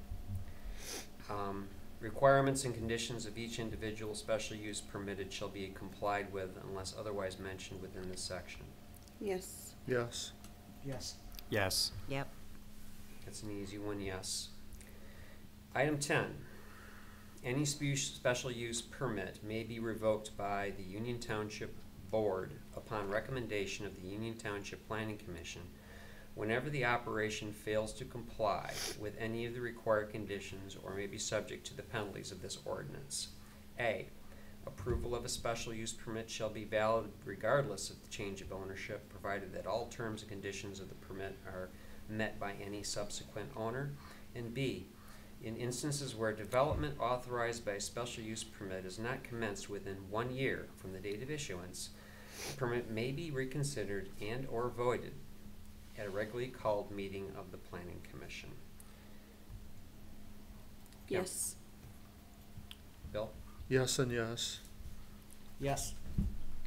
Requirements and conditions of each individual special use permitted shall be complied with unless otherwise mentioned within this section. Yes. Yes. Yes. Yes. Yep. That's an easy one, yes. Item 10. Any special use permit may be revoked by the Union Township Board upon recommendation of the Union Township Planning Commission whenever the operation fails to comply with any of the required conditions or may be subject to the penalties of this ordinance. A. Approval of a special use permit shall be valid regardless of the change of ownership, provided that all terms and conditions of the permit are met by any subsequent owner. And B. In instances where development authorized by a special use permit is not commenced within 1 year from the date of issuance, the permit may be reconsidered and or voided at a regularly called meeting of the Planning Commission. Kim? Yes. Bill? Yes and yes. Yes.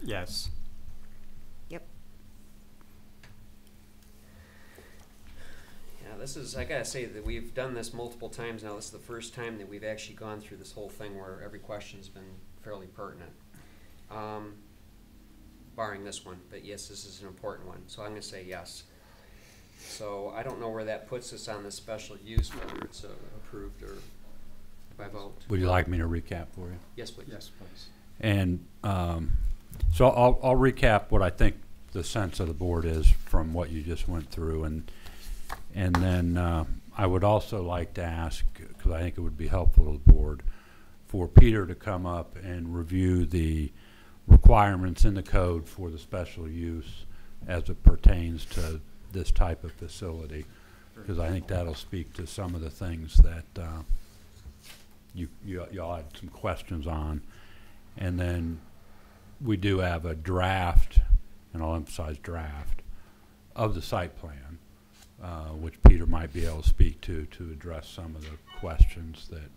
Yes. Yep. Yeah, this is, I gotta say that we've done this multiple times now. This is the first time that we've actually gone through this whole thing where every question's been fairly pertinent. Barring this one, but yes, this is an important one, so I'm gonna say yes. So I don't know where that puts us on the special use, whether it's approved or by vote. Would you like me to recap for you? Yes, please. Yes, please. And so I'll recap what I think the sense of the board is from what you just went through, and then I would also like to ask, because I think it would be helpful to the board, for Peter to come up and review the requirements in the code for the special use as it pertains to this type of facility, because I think that'll speak to some of the things that y'all had some questions on. And then we do have a draft, and I'll emphasize draft, of the site plan, which Peter might be able to speak to address some of the questions that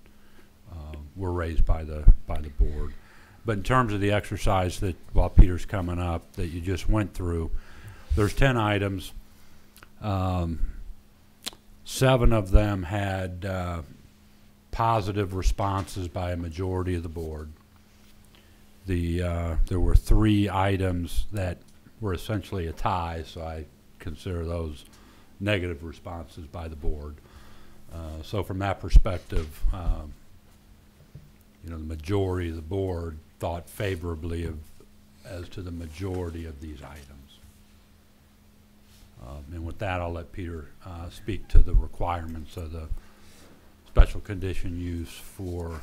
were raised by the board. But in terms of the exercise that, while Peter's coming up, that you just went through, there's 10 items. 7 of them had positive responses by a majority of the board. There were 3 items that were essentially a tie, so I consider those negative responses by the board. So from that perspective, the majority of the board thought favorably as to the majority of these items. And with that, I'll let Peter speak to the requirements of the special condition use for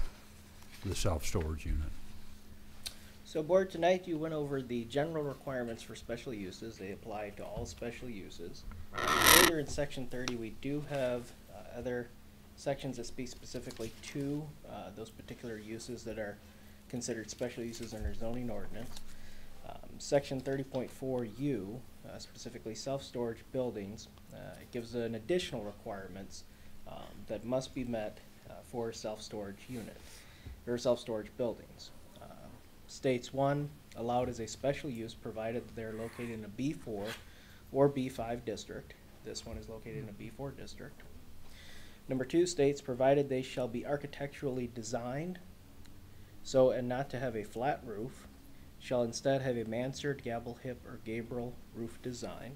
the self-storage unit. So board, tonight you went over the general requirements for special uses. They apply to all special uses. Later in section 30, we do have other sections that speak specifically to those particular uses that are considered special uses under zoning ordinance. Section 30.4U, specifically self-storage buildings, it gives an additional requirements that must be met for a self-storage unit or self-storage buildings. States 1, allowed as a special use provided they're located in a B4 or B5 district. This one is located in a B4 district. Number 2 states provided they shall be architecturally designed so and not to have a flat roof, shall instead have a mansard, gable hip, or gabriel roof design.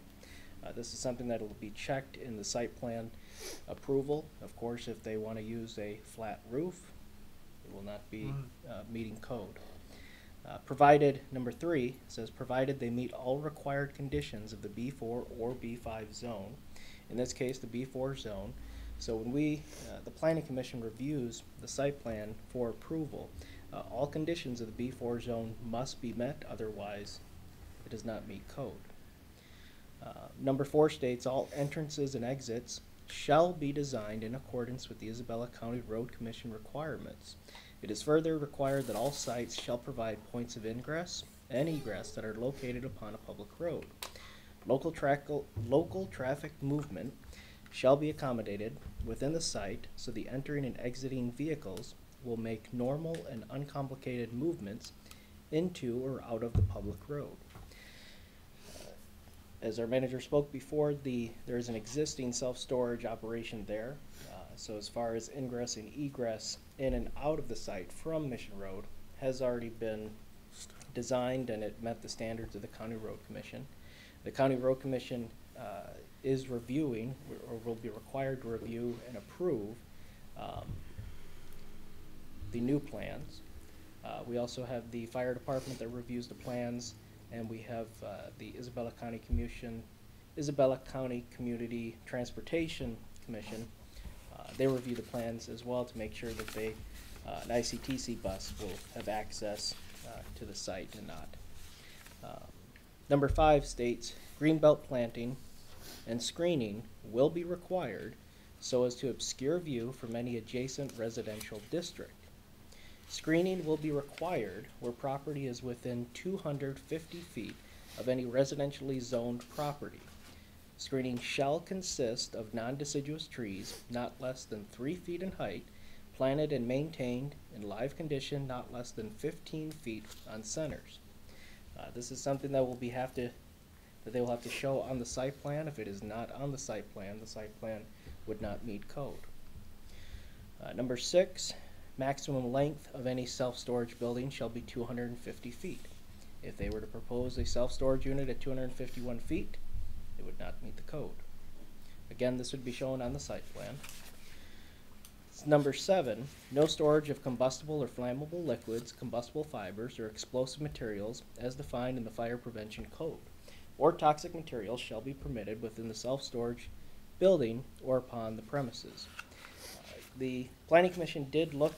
This is something that will be checked in the site plan approval. Of course, if they want to use a flat roof, it will not be meeting code. Provided, number 3, says provided they meet all required conditions of the B4 or B5 zone. In this case, the B4 zone. So when the Planning Commission reviews the site plan for approval, all conditions of the B4 zone must be met, otherwise it does not meet code. Number 4 states all entrances and exits shall be designed in accordance with the Isabella County Road Commission requirements. It is further required that all sites shall provide points of ingress and egress that are located upon a public road. Local traffic movement shall be accommodated within the site so the entering and exiting vehicles will make normal and uncomplicated movements into or out of the public road. As our manager spoke before, there is an existing self-storage operation there. So as far as ingress and egress in and out of the site from Mission Road has already been designed, and it met the standards of the County Road Commission. The County Road Commission is reviewing, or will be required to review and approve the new plans. We also have the fire department that reviews the plans, and we have the Isabella County Community Transportation Commission. They review the plans as well to make sure that an ICTC bus will have access to the site and not. Number 5 states greenbelt planting and screening will be required so as to obscure view from any adjacent residential district. Screening will be required where property is within 250 feet of any residentially zoned property. Screening shall consist of non-deciduous trees not less than 3 feet in height, planted and maintained in live condition not less than 15 feet on centers. This is something that they will have to show on the site plan. If it is not on the site plan would not meet code. Number 6, maximum length of any self-storage building shall be 250 feet. If they were to propose a self-storage unit at 251 feet, it would not meet the code. Again, this would be shown on the site plan. Number 7, no storage of combustible or flammable liquids, combustible fibers, or explosive materials as defined in the Fire Prevention Code, or toxic materials shall be permitted within the self-storage building or upon the premises. The Planning Commission did look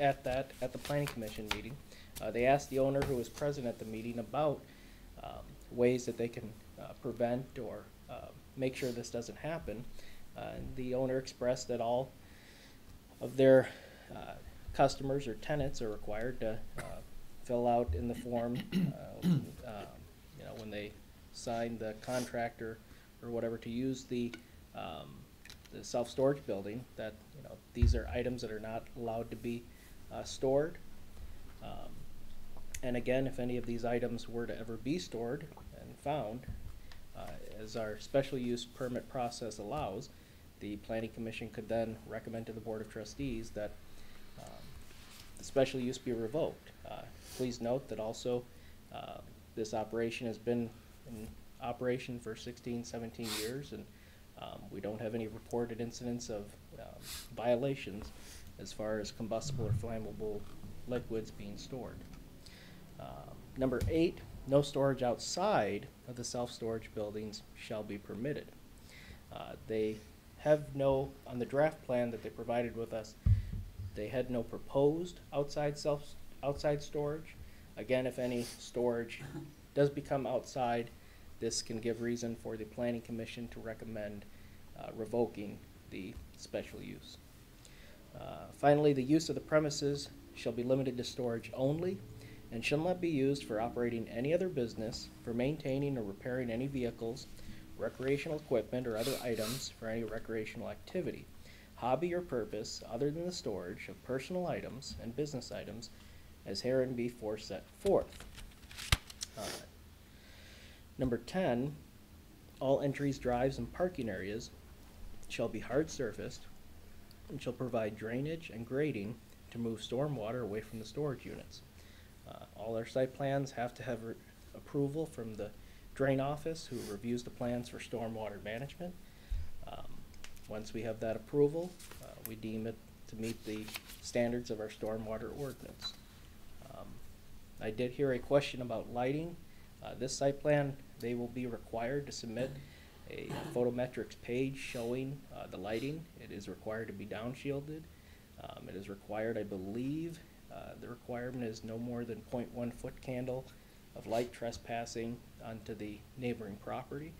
at that at the Planning Commission meeting. They asked the owner who was present at the meeting about ways that they can prevent or make sure this doesn't happen. And the owner expressed that all of their customers or tenants are required to fill out in the form, you know, when they sign the contractor or whatever to use the self-storage building, that, you know, these are items that are not allowed to be stored. And again, if any of these items were to ever be stored and found, as our special use permit process allows, the Planning Commission could then recommend to the Board of Trustees that the special use be revoked. Please note that also this operation has been in operation for 16, 17 years, and we don't have any reported incidents of violations as far as combustible or flammable liquids being stored. Number 8, no storage outside of the self-storage buildings shall be permitted. They have no, on the draft plan that they provided with us, they had no proposed outside storage. Again, if any storage does become outside, this can give reason for the Planning Commission to recommend revoking the special use. Finally, the use of the premises shall be limited to storage only and shall not be used for operating any other business, for maintaining or repairing any vehicles, recreational equipment, or other items for any recreational activity, hobby, or purpose other than the storage of personal items and business items as herein before set forth. Number 10, all entries, drives, and parking areas shall be hard surfaced and shall provide drainage and grading to move storm water away from the storage units. All our site plans have to have approval from the drain office, who reviews the plans for stormwater management. Once we have that approval, we deem it to meet the standards of our stormwater ordinance. I did hear a question about lighting. This site plan, they will be required to submit a photometrics page showing the lighting. It is required to be downshielded. It is required, I believe, the requirement is no more than 0.1 foot candle of light trespassing onto the neighboring property.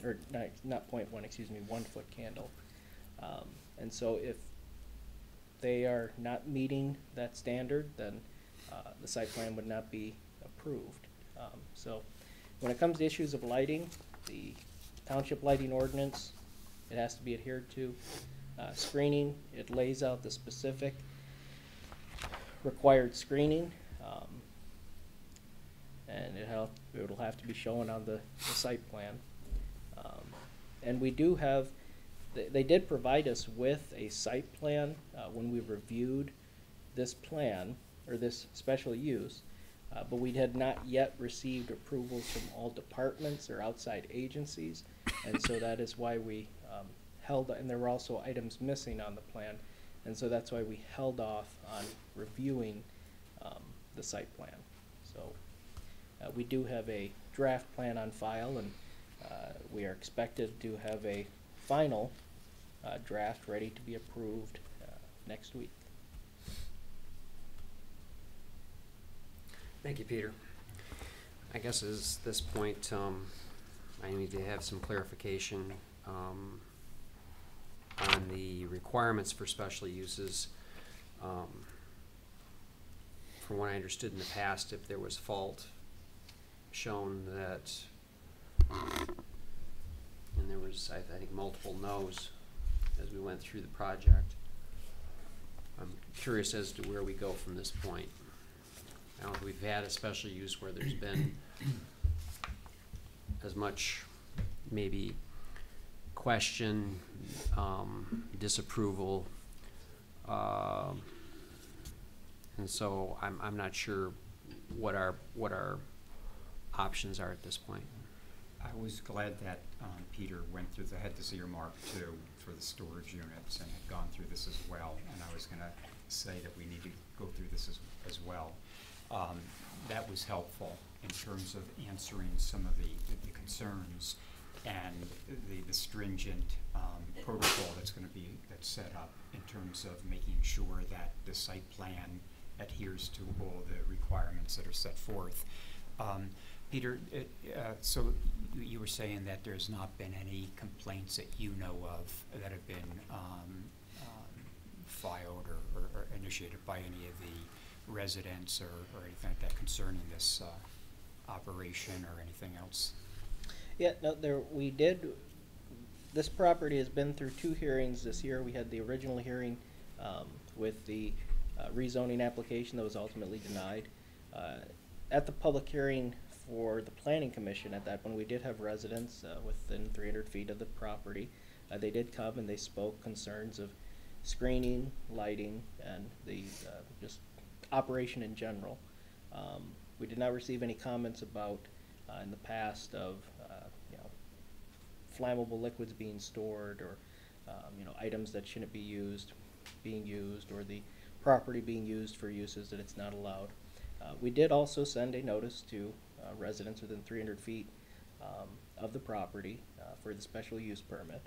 Or not 0.1, excuse me, 1 foot candle. And so if they are not meeting that standard, then the site plan would not be approved. So when it comes to issues of lighting, the Township lighting ordinance, it has to be adhered to. Screening, it lays out the specific required screening, and it'll have to be shown on the site plan. And we do have, they did provide us with a site plan when we reviewed this plan, or this special use, but we had not yet received approvals from all departments or outside agencies, and so that is why we held, and there were also items missing on the plan, and so that's why we held off on reviewing the site plan. So we do have a draft plan on file, and we are expected to have a final draft ready to be approved next week. Thank you, Peter. I guess at this point, I need to have some clarification on the requirements for special uses. From what I understood in the past, if there was fault shown that, and there was, I think, multiple no's as we went through the project. I'm curious as to where we go from this point. I don't think we've had a special use where there's been as much maybe question, disapproval, and so I'm not sure what our options are at this point. I was glad that Peter went through had this earmark too for the storage units and had gone through this as well, and I was going to say that we need to go through this as well. That was helpful in terms of answering some of the concerns and the stringent protocol that's set up in terms of making sure that the site plan adheres to all the requirements that are set forth. Peter, so you were saying that there's not been any complaints that you know of that have been filed or initiated by any of the residents or anything like that concerning this operation or anything else? Yeah, no, we did. This property has been through 2 hearings this year. We had the original hearing with the rezoning application that was ultimately denied. At the public hearing for the Planning Commission, at that one, we did have residents within 300 feet of the property. They did come and they spoke concerns of screening, lighting, and the just operation in general. We did not receive any comments about in the past of you know, flammable liquids being stored, or you know, items that shouldn't be being used, or the property being used for uses that it's not allowed. We did also send a notice to residents within 300 feet of the property for the special use permit.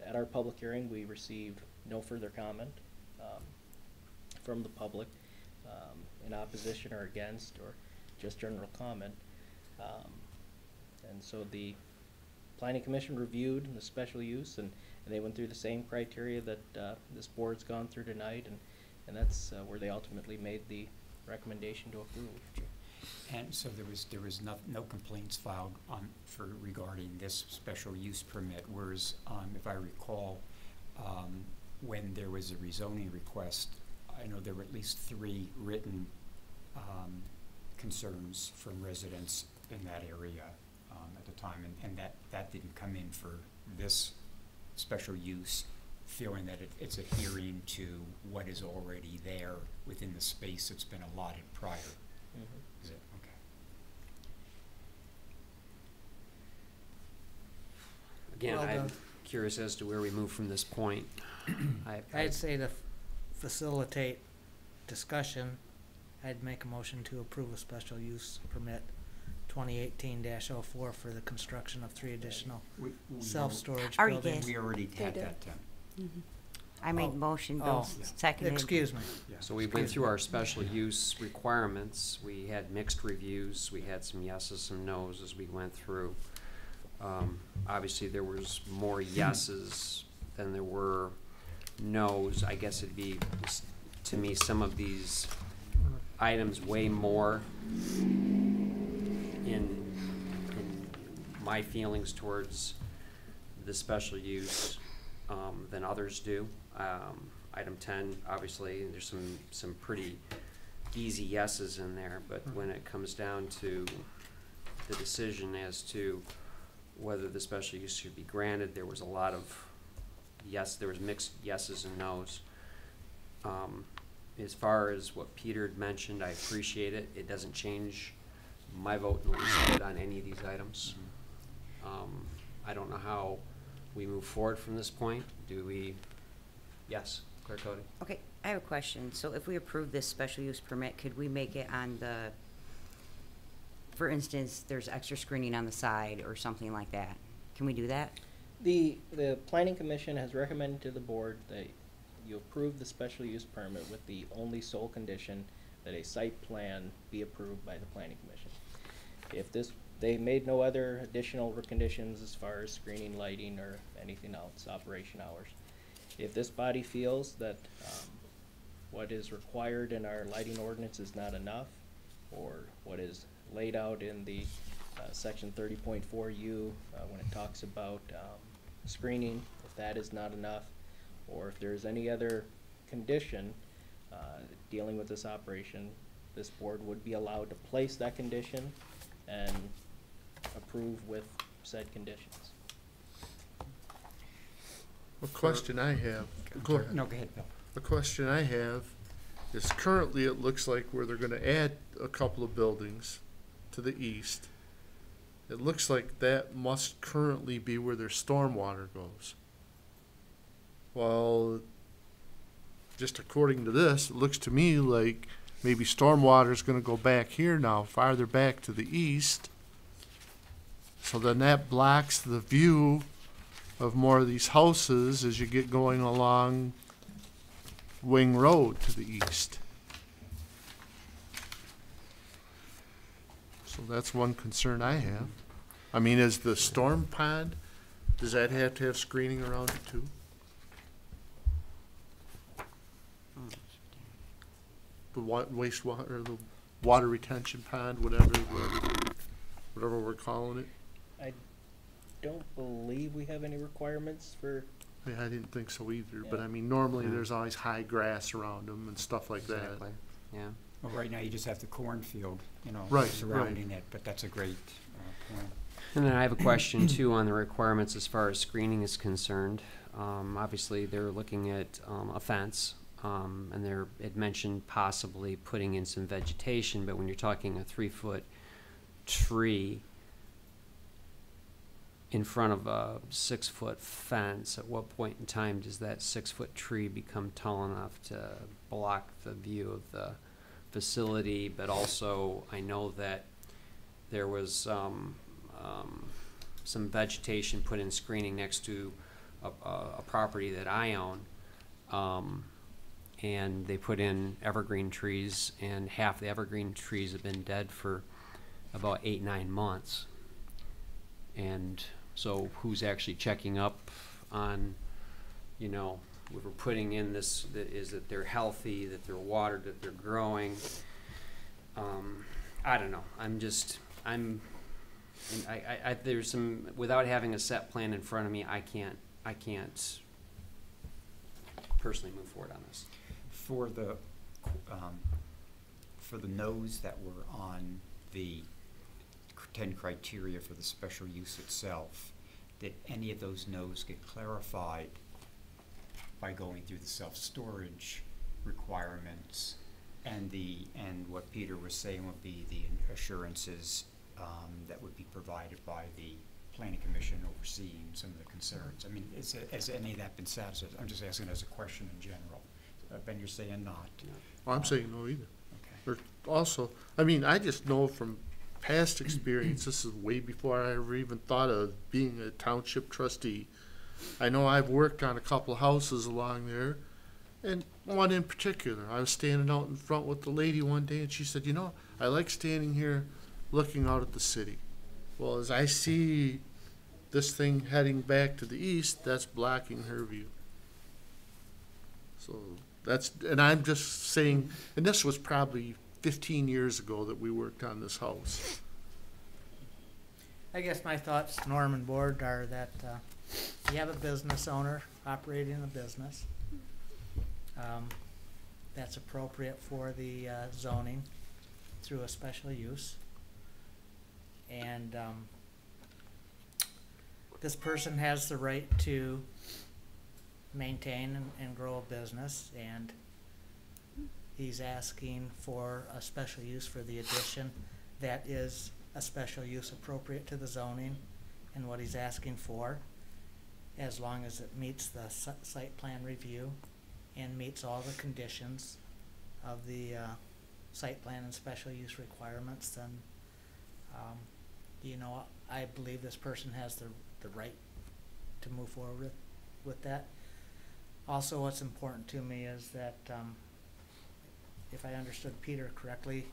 At our public hearing, we received no further comment from the public in opposition or against, or just general comment. And so the Planning Commission reviewed the special use, and they went through the same criteria that this board's gone through tonight, and that's where they ultimately made the recommendation to approve. And so there was no complaints filed regarding this special use permit, whereas if I recall, when there was a rezoning request, I know there were at least 3 written concerns from residents in that area at the time, and that didn't come in for this special use, feeling that it's adhering to what is already there within the space that's been allotted prior. Mm-hmm. Is it? Okay. Again, Well I'm done. curious as to where we move from this point. I'd say to facilitate discussion, I'd make a motion to approve a special use permit 2018-04 for the construction of 3 additional We self-storage Already buildings. did. We already had did. that, Tim. I made Oh. motion, Oh. Bill seconded. Excuse me. Yeah. So we went through our special use requirements. We had mixed reviews. We had some yeses, some nos as we went through. Obviously, there was more yeses than there were nos. I guess it'd be, to me, some of these items weigh more in my feelings towards the special use than others do. Item 10, obviously, there's some pretty easy yeses in there, but when it comes down to the decision as to whether the special use should be granted, there was a lot of there was mixed yeses and nos. As far as what Peter had mentioned, I appreciate it. It doesn't change my vote in the least bit on any of these items. I don't know how we move forward from this point. Do we? Yes, Claire Cody. Okay, I have a question. So if we approve this special use permit, could we make it on the, for instance, there's extra screening on the side or something like that? Can we do that? The Planning Commission has recommended to the board that you approve the special use permit with the only sole condition that a site plan be approved by the Planning Commission. If they made no other additional conditions as far as screening, lighting, or anything else, operation hours. If this body feels that what is required in our lighting ordinance is not enough, or what is laid out in the section 30.4U when it talks about screening, if that is not enough, or if there's any other condition dealing with this operation, this board would be allowed to place that condition and approve with said conditions. A question I have, go ahead. No, go ahead, Bill. The question I have is currently it looks like where they're gonna add a couple of buildings to the east, it looks like that must currently be where their stormwater goes. Well, just according to this, it looks to me like maybe stormwater's gonna go back here now, farther back to the east. So then that blocks the view of more of these houses as you get going along Wing Road to the east. So that's one concern I have. I mean, is the storm pond, does that have to have screening around it too? The wastewater, or the water retention pond, whatever we're calling it? I don't believe we have any requirements for, I didn't think so either, but Yeah. I mean, normally Yeah. there's always high grass around them and stuff like that. Exactly. Yeah. Well, right now you just have the cornfield, you know, Right, surrounding it, but that's a great point. And then I have a question too on the requirements as far as screening is concerned. Obviously, they're looking at a fence, and it mentioned possibly putting in some vegetation, but when you're talking a 3-foot tree in front of a 6-foot fence, at what point in time does that 6-foot tree become tall enough to block the view of the facility? But also, I know that there was some vegetation put in screening next to a property that I own, and they put in evergreen trees, and half the evergreen trees have been dead for about 8-9 months. And so who's actually checking up on, you know, if we're putting in this, is that they're healthy, that they're watered, that they're growing? I don't know. And there's some, without having a set plan in front of me, I can't personally move forward on this. For the no's that were on the 10 criteria for the special use itself, did any of those no's get clarified by going through the self-storage requirements and what Peter was saying would be the assurances that would be provided by the planning commission overseeing some of the concerns? I mean, has any of that been satisfied? I'm just asking as a question in general. Ben, you're saying not. Well, I'm saying no either. Okay. Or also, I mean, I just know from past experience, this is way before I ever even thought of being a township trustee. I know I've worked on a couple of houses along there, and one in particular. I was standing out in front with the lady one day, and she said, you know, I like standing here looking out at the city. Well, as I see this thing heading back to the east, that's blocking her view. So and I'm just saying, and this was probably 15 years ago that we worked on this house. I guess my thoughts, Norm and board, are that you have a business owner operating a business. That's appropriate for the zoning through a special use. And this person has the right to maintain and grow a business, and he's asking for a special use for the addition that is a special use appropriate to the zoning and what he's asking for, as long as it meets the site plan review and meets all the conditions of the site plan and special use requirements. Then you know, I believe this person has the right to move forward with that. Also, what's important to me is that if I understood Peter correctly,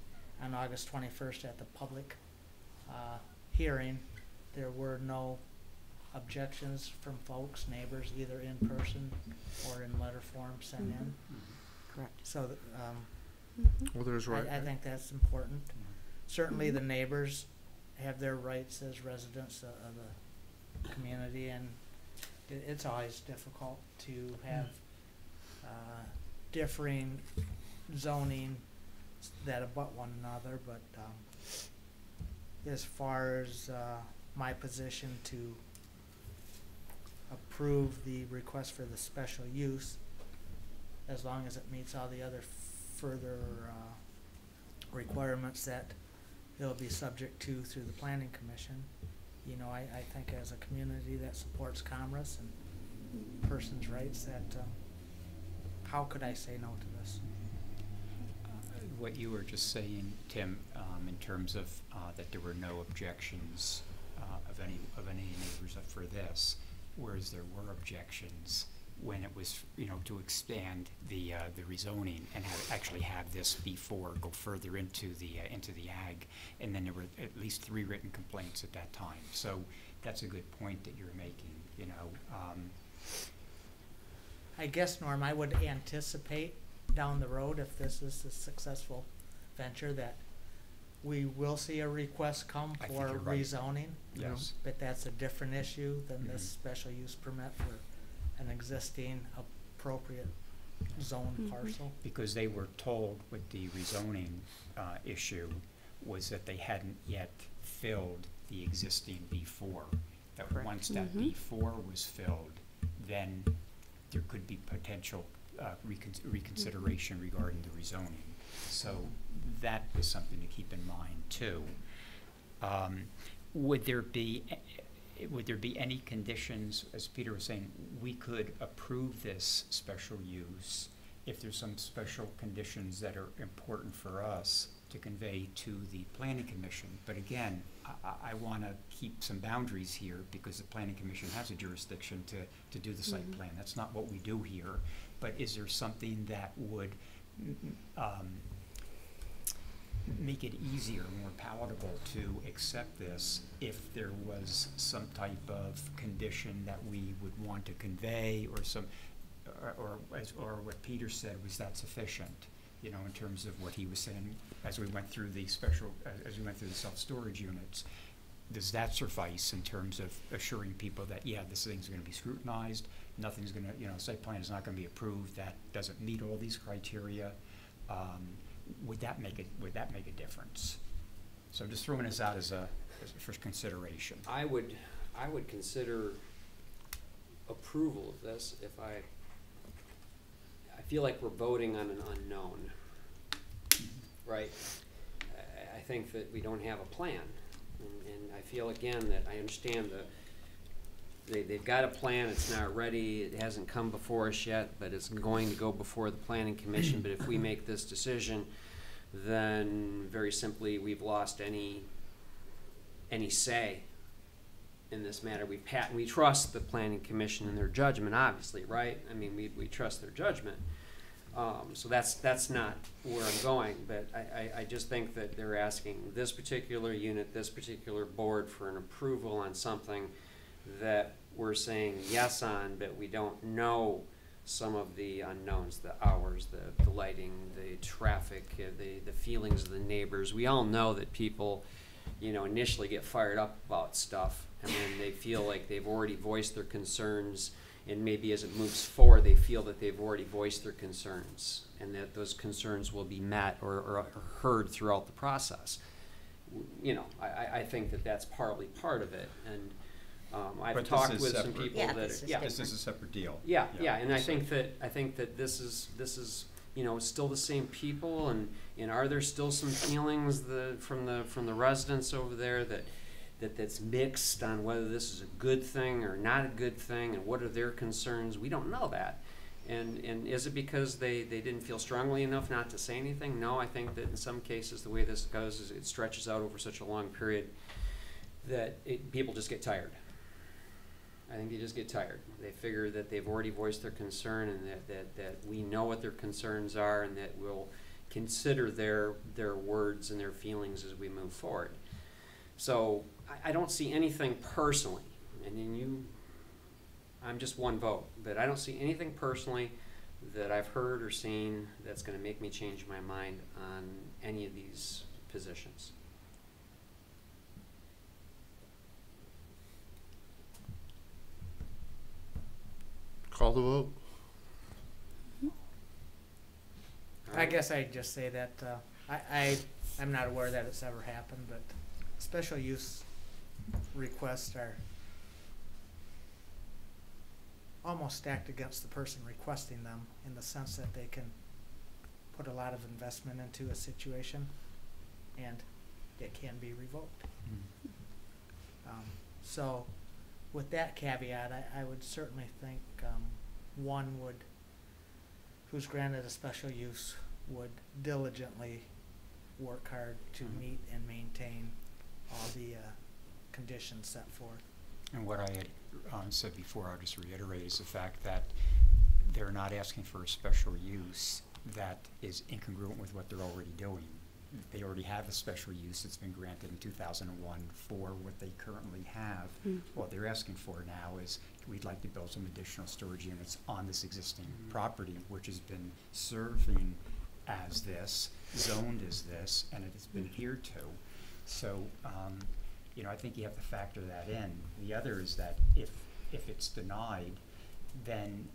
on August 21st at the public hearing, there were no objections from folks, neighbors, either in person or in letter form sent in. Correct. So Well, there's right. I think that's important. Certainly the neighbors have their rights as residents of the community, and it's always difficult to have differing zoning that abut one another, but as far as my position to approve the request for the special use, as long as it meets all the other further requirements that it'll be subject to through the planning commission. You know, I think as a community that supports commerce and persons' rights, that how could I say no to this? What you were just saying, Tim, in terms of that there were no objections of any neighbors for this, whereas there were objections when it was, to expand the rezoning and actually have this before go further into the ag. And then there were at least 3 written complaints at that time. So that's a good point that you're making, I guess, Norm, I would anticipate down the road, if this is a successful venture, that we will see a request come I think for you're right. rezoning. Yes. But that's a different issue than this Mhm. special use permit for an existing appropriate zone parcel. Because they were told with the rezoning issue was that they hadn't yet filled the existing B4. That Correct. once that B4 was filled, then there could be potential reconsideration regarding the rezoning. So that is something to keep in mind too. Would there be any conditions, as Peter was saying, we could approve this special use if there's some special conditions that are important for us to convey to the planning commission? But again, I want to keep some boundaries here because the planning commission has a jurisdiction to do the site plan. That's not what we do here. But is there something that would make it easier, more palatable to accept this if there was some type of condition that we would want to convey, or some, or what Peter said, was that sufficient? In terms of what he was saying as we went through the self-storage units. Does that suffice in terms of assuring people that, yeah, this thing's going to be scrutinized, nothing's going to, site plan is not going to be approved, that doesn't meet all these criteria? Would that make a difference? So I'm just throwing this out as a first consideration. I would consider approval of this if I feel like we're voting on an unknown, right? I think that we don't have a plan, and I feel again that I understand they've got a plan. It's not ready. It hasn't come before us yet, but it's going to go before the planning commission. But if we make this decision, then very simply we've lost any say in this matter. We trust the planning commission and their judgment, obviously, right? I mean, we trust their judgment. So that's not where I'm going, but I just think that they're asking this particular unit, this particular board for an approval on something that we're saying yes on, but we don't know some of the unknowns, the hours, the lighting, the traffic, the feelings of the neighbors. We all know that people, initially get fired up about stuff, and then they feel like they've already voiced their concerns, and maybe as it moves forward, they feel that they've already voiced their concerns, and that those concerns will be met or heard throughout the process. I think that that's partly part of it, and I've talked with some people Yeah, that this is This is a separate deal. yeah, and I think that this is still the same people, and are there still some feelings from the residents over there that's mixed on whether this is a good thing or not a good thing, and what are their concerns? We don't know that. And is it because they didn't feel strongly enough not to say anything? No, I think that in some cases the way this goes is it stretches out over such a long period that people just get tired. I think they just get tired. They figure that they've already voiced their concern, and that we know what their concerns are, and that we'll consider their words and their feelings as we move forward. So I don't see anything personally, and then I'm just one vote, but I don't see anything personally that I've heard or seen that's going to make me change my mind on any of these positions. Call the vote. I guess I'd just say that I'm not aware that it's ever happened, but special use requests are almost stacked against the person requesting them, in the sense that they can put a lot of investment into a situation and it can be revoked. So with that caveat, I would certainly think one who's granted a special use would diligently work hard to meet and maintain all the conditions set forth. And what I had said before, I'll just reiterate, is the fact that they're not asking for a special use that is incongruent with what they're already doing. They already have a special use that's been granted in 2001 for what they currently have. What they're asking for now is, we'd like to build some additional storage units on this existing property, which has been serving as this, zoned as this, and it has been adhered to. So, you know, I think you have to factor that in. The other is that if it's denied, then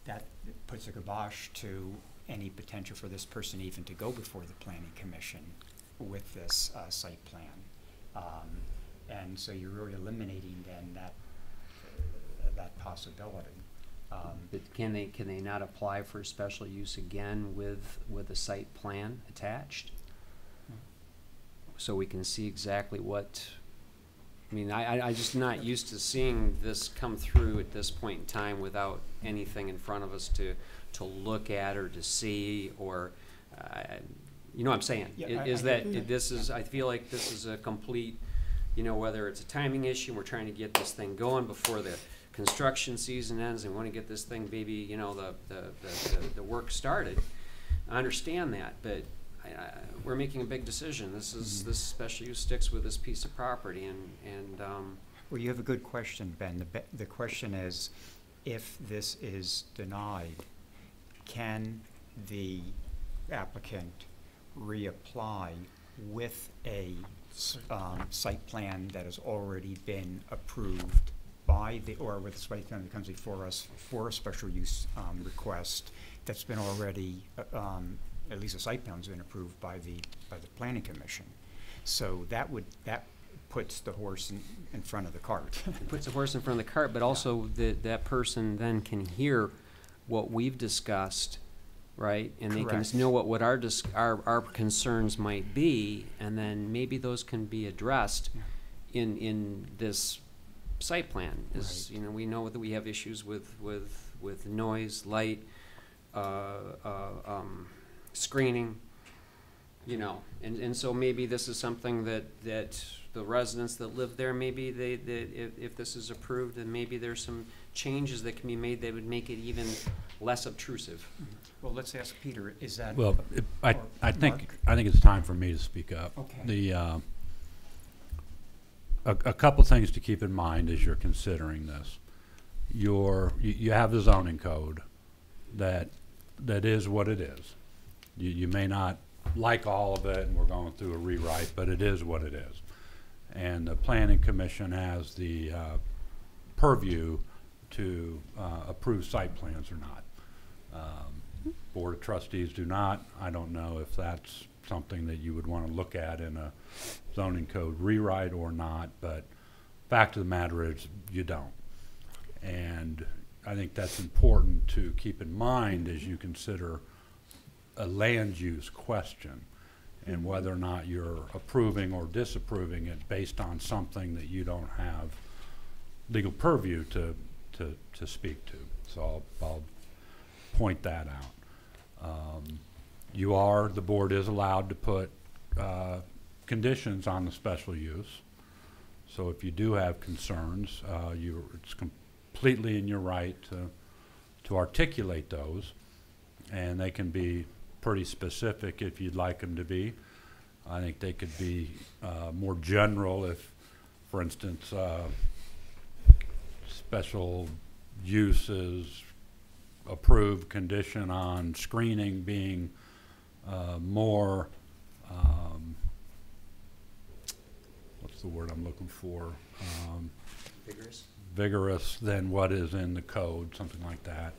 that puts a kibosh to any potential for this person even to go before the planning commission with this site plan. And so you're really eliminating then that possibility. But can they not apply for special use again with a site plan attached? So we can see exactly what, I mean, I just not used to seeing this come through at this point in time without anything in front of us to look at or to see, or, you know what I'm saying? Yeah, I feel like this is a complete, you know, whether it's a timing issue, we're trying to get this thing going before the construction season ends and want to get this thing, baby, you know, the work started. I understand that, but we're making a big decision. This is this special use sticks with this piece of property, and well, you have a good question, Ben. The question is, if this is denied, can the applicant reapply with a site plan that has already been approved by the, or with a site plan that comes before us for a special use request that's been already, at least a site plan's been approved by the planning commission. So that puts the horse in front of the cart. It puts the horse in front of the cart, but also that person then can hear what we've discussed, right? And they can know what our concerns might be, and then maybe those can be addressed in this site plan. Is, you know, we know that we have issues with noise, light, screening, you know, and so maybe this is something that the residents that live there, maybe if this is approved, then maybe there's some changes that can be made that would make it even less obtrusive. Well, let's ask Peter, is that? Well, I think it's time for me to speak up. Okay. A couple things to keep in mind as you're considering this. You have the zoning code that is what it is. You may not like all of it, and we're going through a rewrite, but it is what it is. And the planning commission has the purview to approve site plans or not. Board of Trustees do not. I don't know if that's something that you would want to look at in a zoning code rewrite or not, but fact of the matter is you don't. And I think that's important to keep in mind as you consider a land use question and whether or not you're approving or disapproving it based on something that you don't have legal purview to speak to. So I'll point that out. The board is allowed to put conditions on the special use. So if you do have concerns, it's completely in your right to articulate those, and they can be pretty specific if you'd like them to be. I think they could be more general if, for instance, special uses approved condition on screening being more, what's the word I'm looking for? Vigorous than what is in the code, something like that.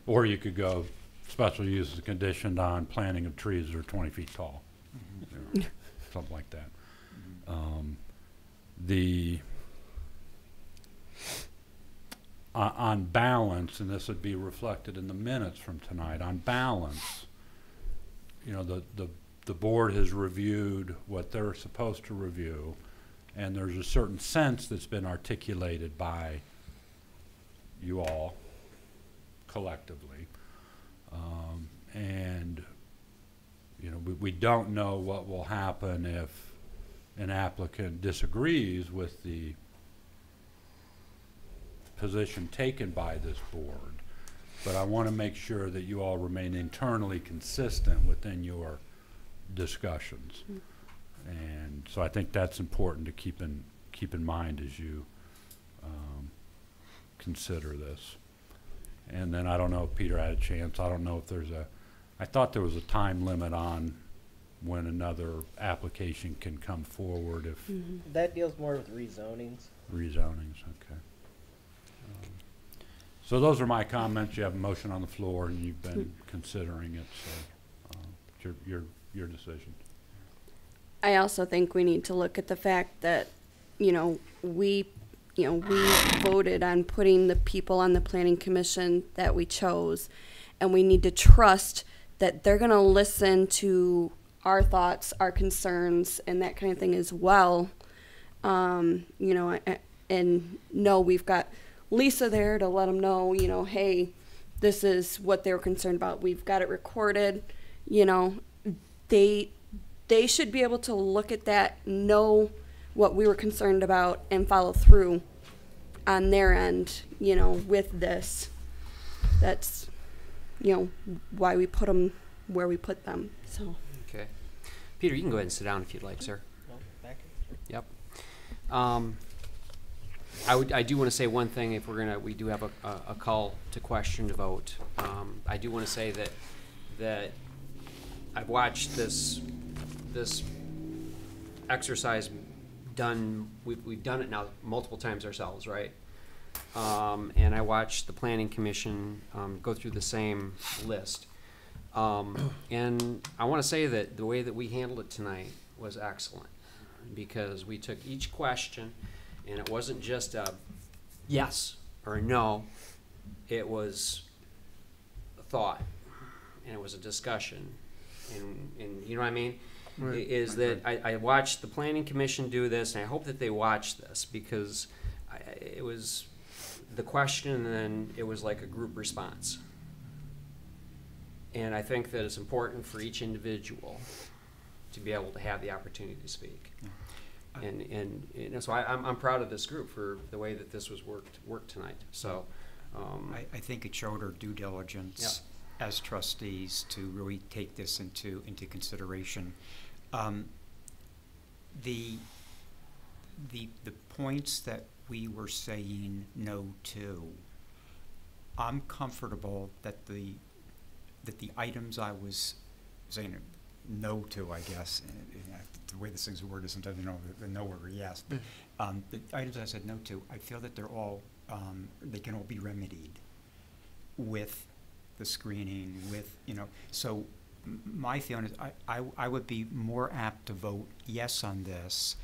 Or you could go special uses conditioned on planting of trees that are 20 feet tall. You know, something like that. On balance, and this would be reflected in the minutes from tonight, on balance, you know, the board has reviewed what they're supposed to review, and there's a certain sense that's been articulated by you all collectively. And, you know, we don't know what will happen if an applicant disagrees with the position taken by this board. but I want to make sure that you all remain internally consistent within your discussions. And so I think that's important to keep in mind as you consider this. And then I don't know if Peter had a chance. I don't know if there's I thought there was a time limit on when another application can come forward if That deals more with rezonings. rezonings, okay. So those are my comments. You have a motion on the floor and you've been considering it, so it's your decision. I also think we need to look at the fact that, we voted on putting the people on the planning commission that we chose, and we need to trust that they're going to listen to our thoughts, our concerns, and that kind of thing as well. And no, we've got Lisa there to let them know, hey, this is what they were concerned about. We've got it recorded. They should be able to look at that, know what we were concerned about, and follow through on their end, with this. That's, why we put them where we put them. So. Okay. Peter, you can go ahead and sit down if you'd like, sir. No, back. Yep. I do want to say one thing. If we do have a call to question to vote. I do want to say that I've watched this exercise done. We've done it now multiple times ourselves, right? And I watched the Planning Commission go through the same list. And I want to say that the way that we handled it tonight was excellent, because we took each question, and it wasn't just a yes or a no. It was a thought, and it was a discussion, and you know what I mean? Right. Is that I watched the Planning Commission do this, and I hope that they watch this, because it was the question, and then it was like a group response. And I think that it's important for each individual to be able to have the opportunity to speak. And so I'm proud of this group for the way that this was worked tonight. So I think it showed our due diligence as trustees to really take this into consideration. The points that we were saying no to, I'm comfortable that the items I was saying no to, I guess, the way this thing's worded, sometimes the no or yes. But, the items I said no to, I feel that they're all, they can all be remedied with the screening, with, so my feeling is I would be more apt to vote yes on this,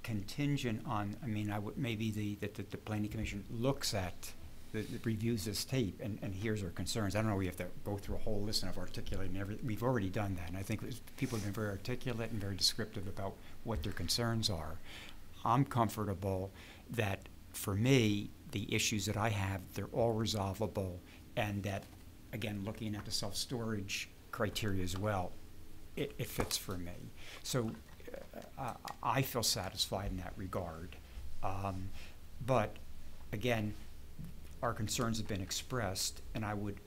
contingent on, maybe that the Planning Commission looks at, reviews this tape and hears our concerns. I don't know, we have to go through a whole list of articulating everything. We've already done that, and I think people have been very articulate and very descriptive about what their concerns are. I'm comfortable that, for me, the issues that I have, they're all resolvable, and that, again, looking at the self-storage criteria as well, it fits for me. So I feel satisfied in that regard. But again, our concerns have been expressed, and I would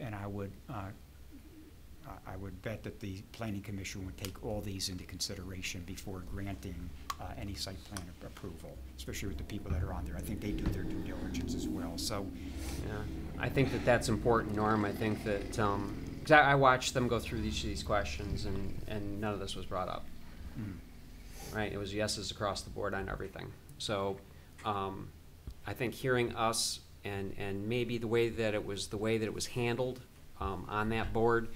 bet that the Planning Commission would take all these into consideration before granting any site plan approval, especially with the people that are on there. I think they do their due diligence as well. So, yeah, I think that that's important, Norm. I think that 'cause I watched them go through each of these questions, and none of this was brought up. Right? It was yeses across the board on everything. So I think hearing us and maybe the way that it was handled on that board,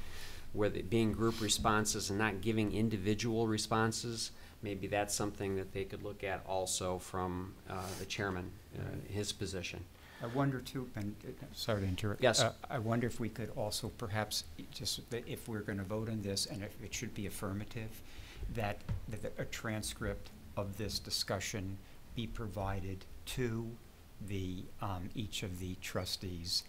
where it being group responses and not giving individual responses, maybe that's something that they could look at also from the chairman, his position. I wonder too, and sorry to interrupt. Yes. I wonder if we could also perhaps, just if we're going to vote on this, and if it should be affirmative, that a transcript of this discussion be provided to the each of the trustees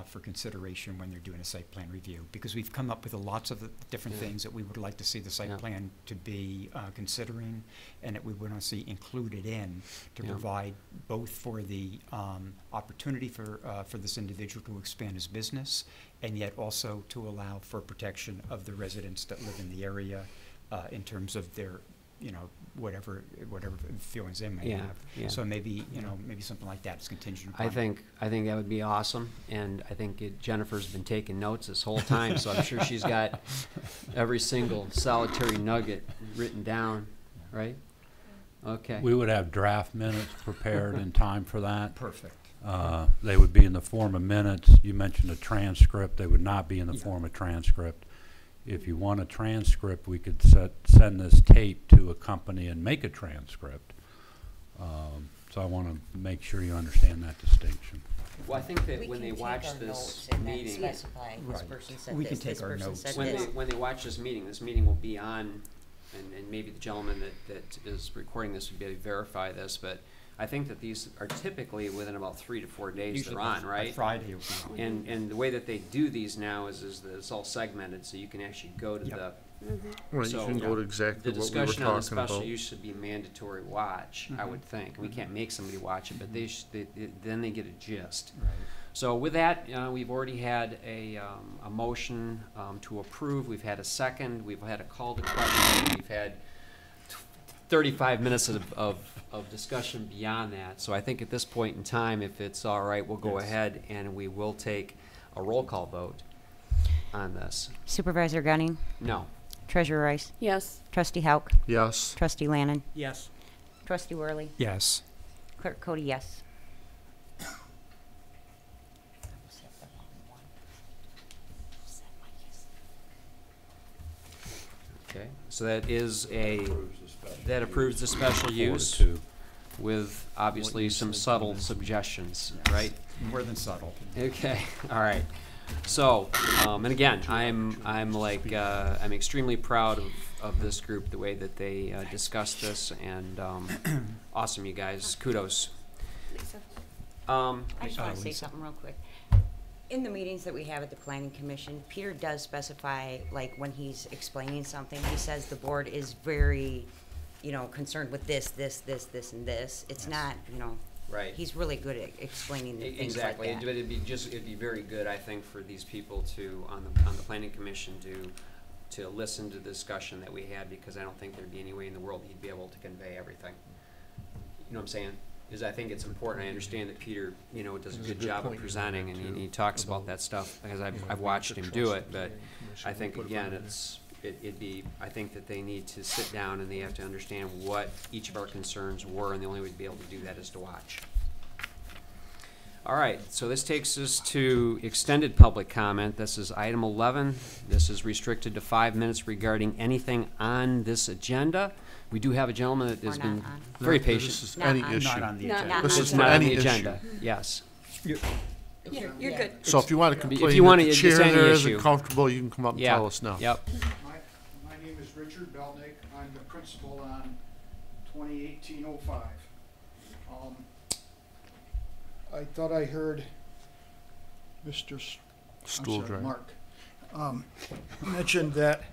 for consideration when they're doing a site plan review, because we've come up with lots of the different Yeah. things that we would like to see the site Yeah. plan to be considering, and that we want to see included in to Yeah. provide both for the opportunity for this individual to expand his business, and yet also to allow for protection of the residents that live in the area in terms of their, whatever feelings they may Yeah, have. yeah. So maybe, maybe something like that is contingent upon. I think that would be awesome, and I think Jennifer's been taking notes this whole time, so I'm sure she's got every single solitary nugget written down, right? Okay. We would have draft minutes prepared in time for that. Perfect. They would be in the form of minutes. You mentioned a transcript. They would not be in the Yeah. form of transcript. If you want a transcript, we could send this tape to a company and make a transcript. So I want to make sure you understand that distinction. Well, I think that We when can they take watch our this notes and then meeting, specify this Right. person said We this, can take this our person notes. said when this. they watch this meeting will be on, and maybe the gentleman that is recording this would be able to verify this, but I think that these are typically within about 3 to 4 days Usually they're on, by right? Friday. it'll be on. And the way that they do these now is that it's all segmented, so you can actually go to Yep. the Right, you So, can go to exactly the what we were discussion on the talking special about. use should be mandatory watch, I Mhm. would think. We can't make somebody watch it, but Mhm. then they get a gist. Right. So with that, we've already had a motion to approve. We've had a second. We've had a call to question. We've had 35 minutes of discussion beyond that. So I think at this point in time, if it's all right, we'll go Yes. ahead and we will take a roll call vote on this. Supervisor Gunning, No. Treasurer Rice, Yes. Trustee Hauk, Yes. Trustee Lannon, Yes. Trustee Worley, Yes. Clerk Cody, yes. Okay. So that is that approves the special 4 to use 2. with obviously some subtle suggestions, right? More than subtle. Okay, all right. So, and again, I'm extremely proud of this group, the way that they discussed this, and awesome, you guys. Kudos. Lisa. I just want to say Lisa. something real quick. In the meetings that we have at the planning commission, Peter does specify, like, when he's explaining something, he says the board is very, concerned with this, and this. It's Yes. not, Right. he's really good at explaining the things Exactly. like that. It'd be very good, I think, for these people to on the planning commission to listen to the discussion that we had, because I don't think there'd be any way in the world he'd be able to convey everything. You know what I'm saying? Is I think it's important. I understand that Peter, does a There's a good good job of point you presenting, made, and too, he talks about about, that stuff, because you I've know, watched the him do trust it, of the but planning commission, I we think put it again, on there. I think that they need to sit down and they have to understand what each of our concerns were, and the only way to be able to do that is to watch. All right, so this takes us to extended public comment. This is item 11. This is restricted to 5 minutes regarding anything on this agenda. We do have a gentleman that has Or been not on. very No, patient. This is Not any on. issue. Not on the Not agenda. on This the is It's not on any the issue. agenda, yes. Yeah, you're good. So if you want to If you complain wanna- that the just chair any there issue. isn't comfortable, you can come up and Yeah. tell us now. Yep. My name is Richard Belnick. I'm the principal on 2018-05. I thought I heard Mr. Stool dryer. Mark mentioned that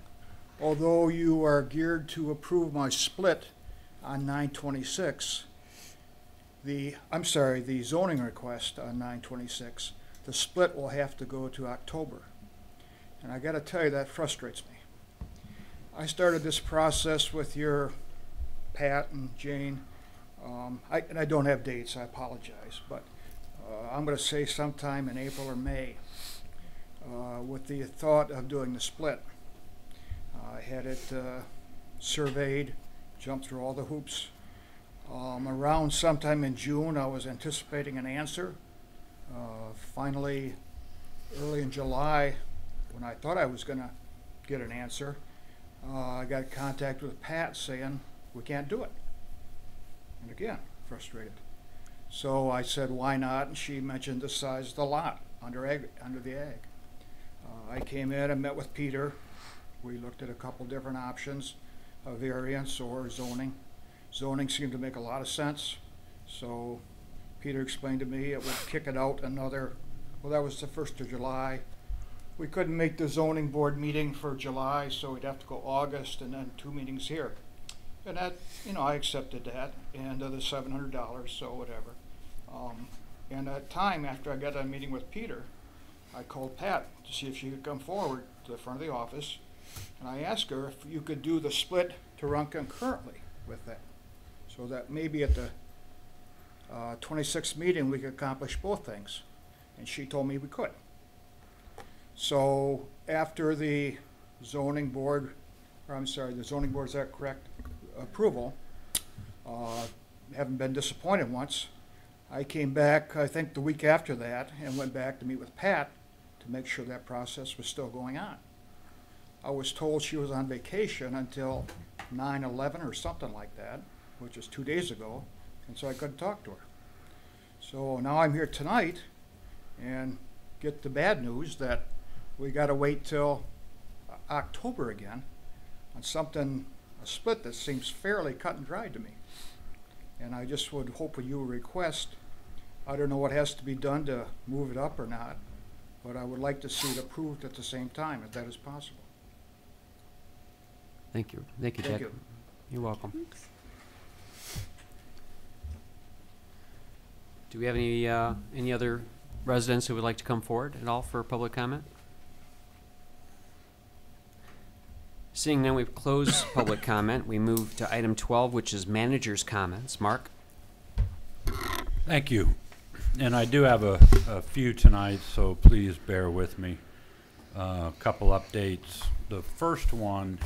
although you are geared to approve my split on 926, the zoning request on 926, the split will have to go to October. And I gotta tell you, that frustrates me. I started this process with your Pat and Jane. And I don't have dates, I apologize, but I'm gonna say sometime in April or May, with the thought of doing the split. I had it surveyed, jumped through all the hoops. Around sometime in June, I was anticipating an answer. Finally, early in July, when I thought I was gonna get an answer, I got in contact with Pat saying, we can't do it. And again, frustrated. So I said, why not? And she mentioned the size of the lot under the ag. I came in and met with Peter. We looked at a couple different options, a variance or zoning. Zoning seemed to make a lot of sense. So Peter explained to me it would kick it out another Well, that was the 1st of July. We couldn't make the zoning board meeting for July, so we'd have to go August and then 2 meetings here. And that, you know, I accepted that, and the $700, so whatever. And at time, after I got done meeting with Peter, I called Pat to see if she could come forward to the front of the office, and I asked her if you could do the split to run concurrently with that, so that maybe at the 26th meeting we could accomplish both things. And she told me we could. So after the zoning board, or I'm sorry, the zoning board, is that correct, approval, haven't been disappointed once. I came back, I think the week after that, and went back to meet with Pat to make sure that process was still going on. I was told she was on vacation until 9/11 or something like that, which is 2 days ago, and so I couldn't talk to her. So now I'm here tonight and get the bad news that we gotta wait till October again on something, a split that seems fairly cut and dried to me. And I just would hope with you a request, I don't know what has to be done to move it up or not, but I would like to see it approved at the same time, if that is possible. Thank you. Thank you, Thank Jack. you. You're welcome. Do we have any other residents who would like to come forward at all for public comment? Seeing none, we've closed public comment. We move to item 12, which is manager's comments. Mark? Thank you. And I do have a few tonight, so please bear with me. A couple updates. The first one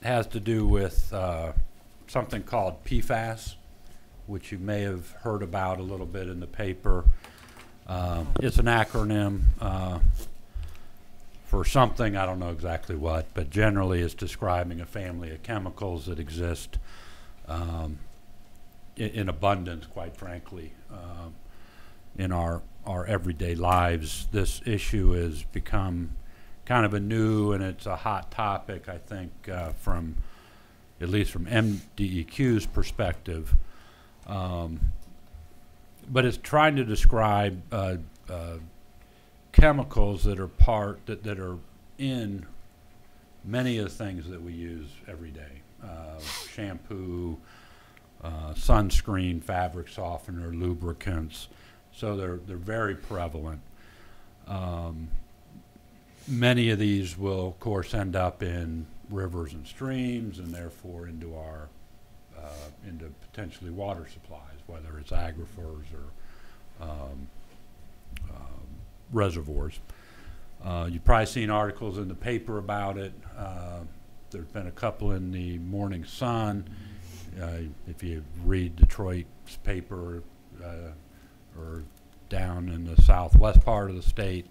has to do with something called PFAS, which you may have heard about a little bit in the paper. It's an acronym for something, I don't know exactly what, but generally it's describing a family of chemicals that exist in abundance, quite frankly, in our everyday lives. This issue has become kind of a new, and it's a hot topic, I think, from at least from MDEQ's perspective. But it's trying to describe chemicals that are in many of the things that we use every day. Shampoo, sunscreen, fabric softener, lubricants. So they're very prevalent. Many of these will, of course, end up in rivers and streams, and therefore into our into potentially water supplies, whether it's aquifers or reservoirs. You've probably seen articles in the paper about it. There's been a couple in the Morning Sun. If you read Detroit's paper or down in the southwest part of the state,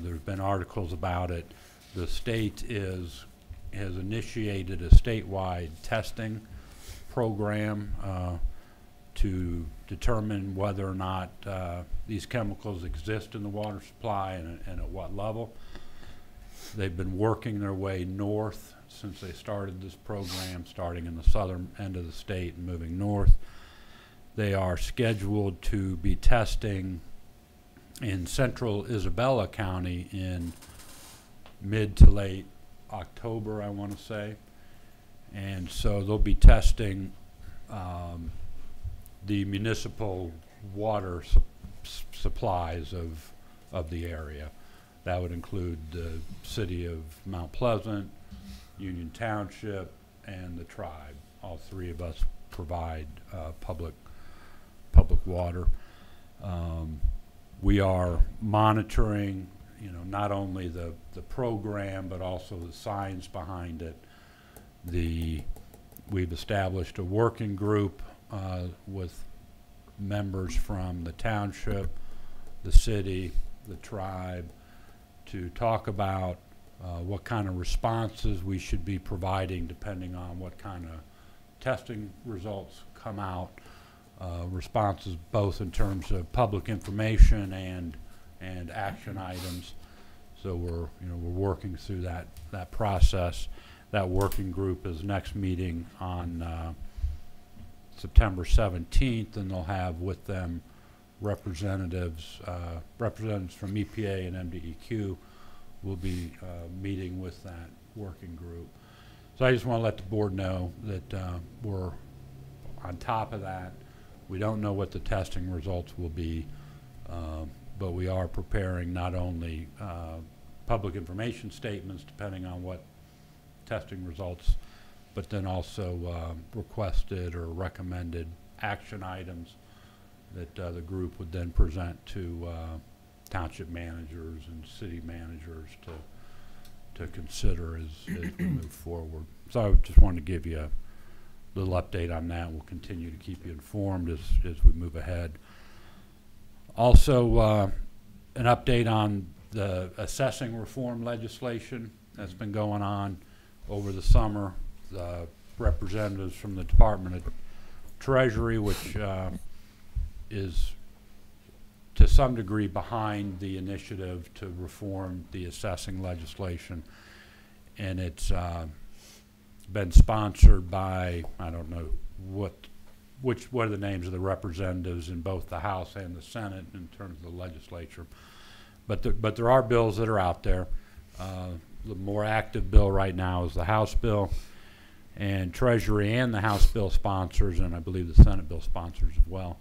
there's been articles about it. The state has initiated a statewide testing program to determine whether or not these chemicals exist in the water supply and at what level. They've been working their way north since they started this program, starting in the southern end of the state and moving north. They are scheduled to be testing in central Isabella County in mid to late October, I want to say. And so they'll be testing the municipal water supplies of the area. That would include the city of Mount Pleasant, Union Township, and the tribe. All three of us provide public water. We are monitoring, not only the program but also the science behind it. We've established a working group with members from the township, the city, the tribe, to talk about what kind of responses we should be providing depending on what kind of testing results come out. Responses both in terms of public information and action items. So we're working through that process. That working group is next meeting on September 17th, and they'll have with them representatives from EPA and MDEQ will be meeting with that working group. So I just want to let the board know that we're on top of that. We don't know what the testing results will be, but we are preparing not only public information statements depending on what testing results, but then also requested or recommended action items that the group would then present to township managers and city managers to consider as we move forward. So I just wanted to give you a little update on that. We'll continue to keep you informed as we move ahead. Also, an update on the assessing reform legislation that's been going on over the summer. The representatives from the Department of Treasury, which is to some degree behind the initiative to reform the assessing legislation, and it's been sponsored by, I don't know what are the names of the representatives in both the House and the Senate in terms of the legislature, but there are bills that are out there. The more active bill right now is the House bill, and Treasury and the House bill sponsors, and I believe the Senate bill sponsors as well,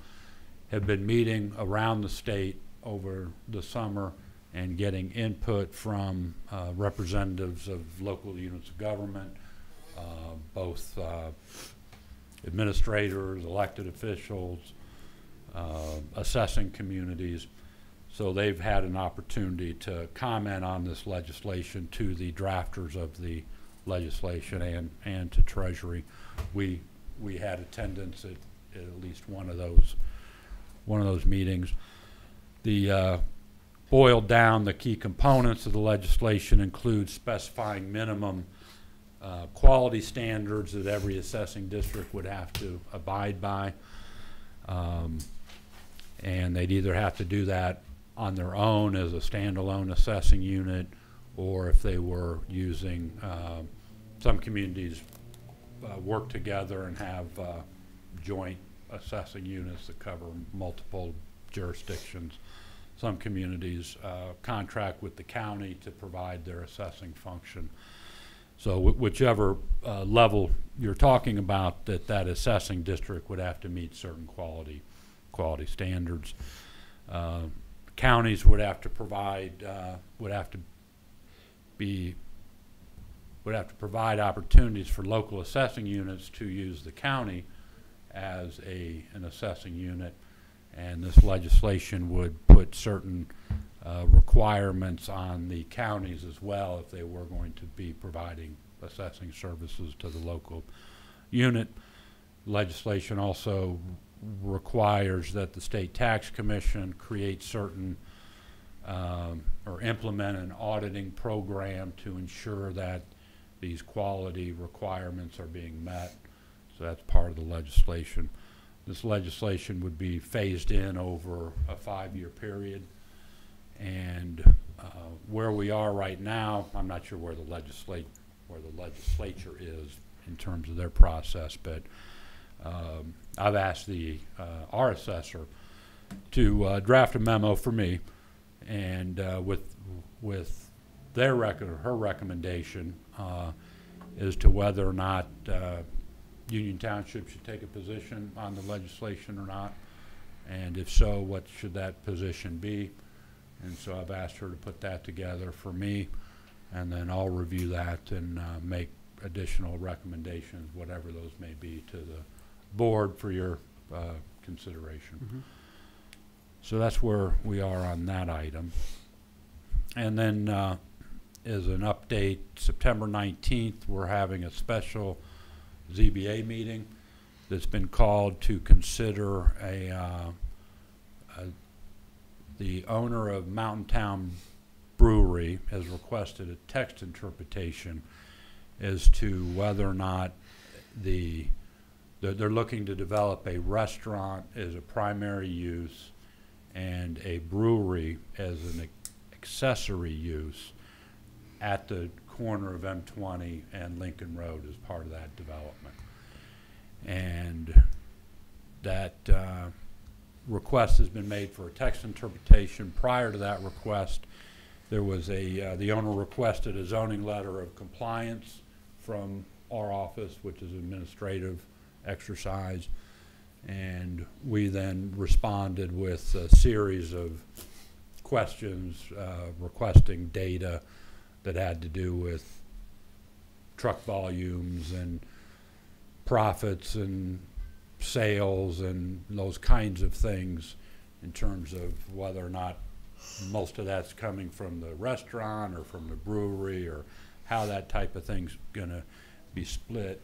have been meeting around the state over the summer and getting input from representatives of local units of government, both administrators, elected officials, assessing communities. So they've had an opportunity to comment on this legislation to the drafters of the legislation and to Treasury. We had attendance at least one of those meetings. The boiled down, the key components of the legislation include specifying minimum quality standards that every assessing district would have to abide by, and they'd either have to do that on their own as a standalone assessing unit, or if they were using some communities work together and have joint assessing units that cover multiple jurisdictions. Some communities contract with the county to provide their assessing function. So whichever level you're talking about, that assessing district would have to meet certain quality standards. Counties would have to provide provide opportunities for local assessing units to use the county as an assessing unit, and this legislation would put certain requirements on the counties as well if they were going to be providing assessing services to the local unit. Legislation also requires that the State Tax Commission create certain or implement an auditing program to ensure that these quality requirements are being met. So that's part of the legislation. This legislation would be phased in over a 5-year period, and where we are right now, I'm not sure where the legislature is in terms of their process, but I've asked our assessor to draft a memo for me, and with her recommendation as to whether or not Union Township should take a position on the legislation or not, and if so, what should that position be. And so I've asked her to put that together for me, and then I'll review that and make additional recommendations, whatever those may be, to the board for your consideration. Mm-hmm. So that's where we are on that item. And then as an update, September 19th, we're having a special ZBA meeting that's been called to consider the owner of Mountain Town Brewery has requested a text interpretation as to whether or not they're looking to develop a restaurant as a primary use and a brewery as an accessory use at the corner of M20 and Lincoln Road as part of that development. And that request has been made for a text interpretation. Prior to that request, there was the owner requested a zoning letter of compliance from our office, which is an administrative exercise, and we then responded with a series of questions requesting data that had to do with truck volumes and profits and sales and those kinds of things, in terms of whether or not most of that's coming from the restaurant or from the brewery, or how that type of thing's going to be split,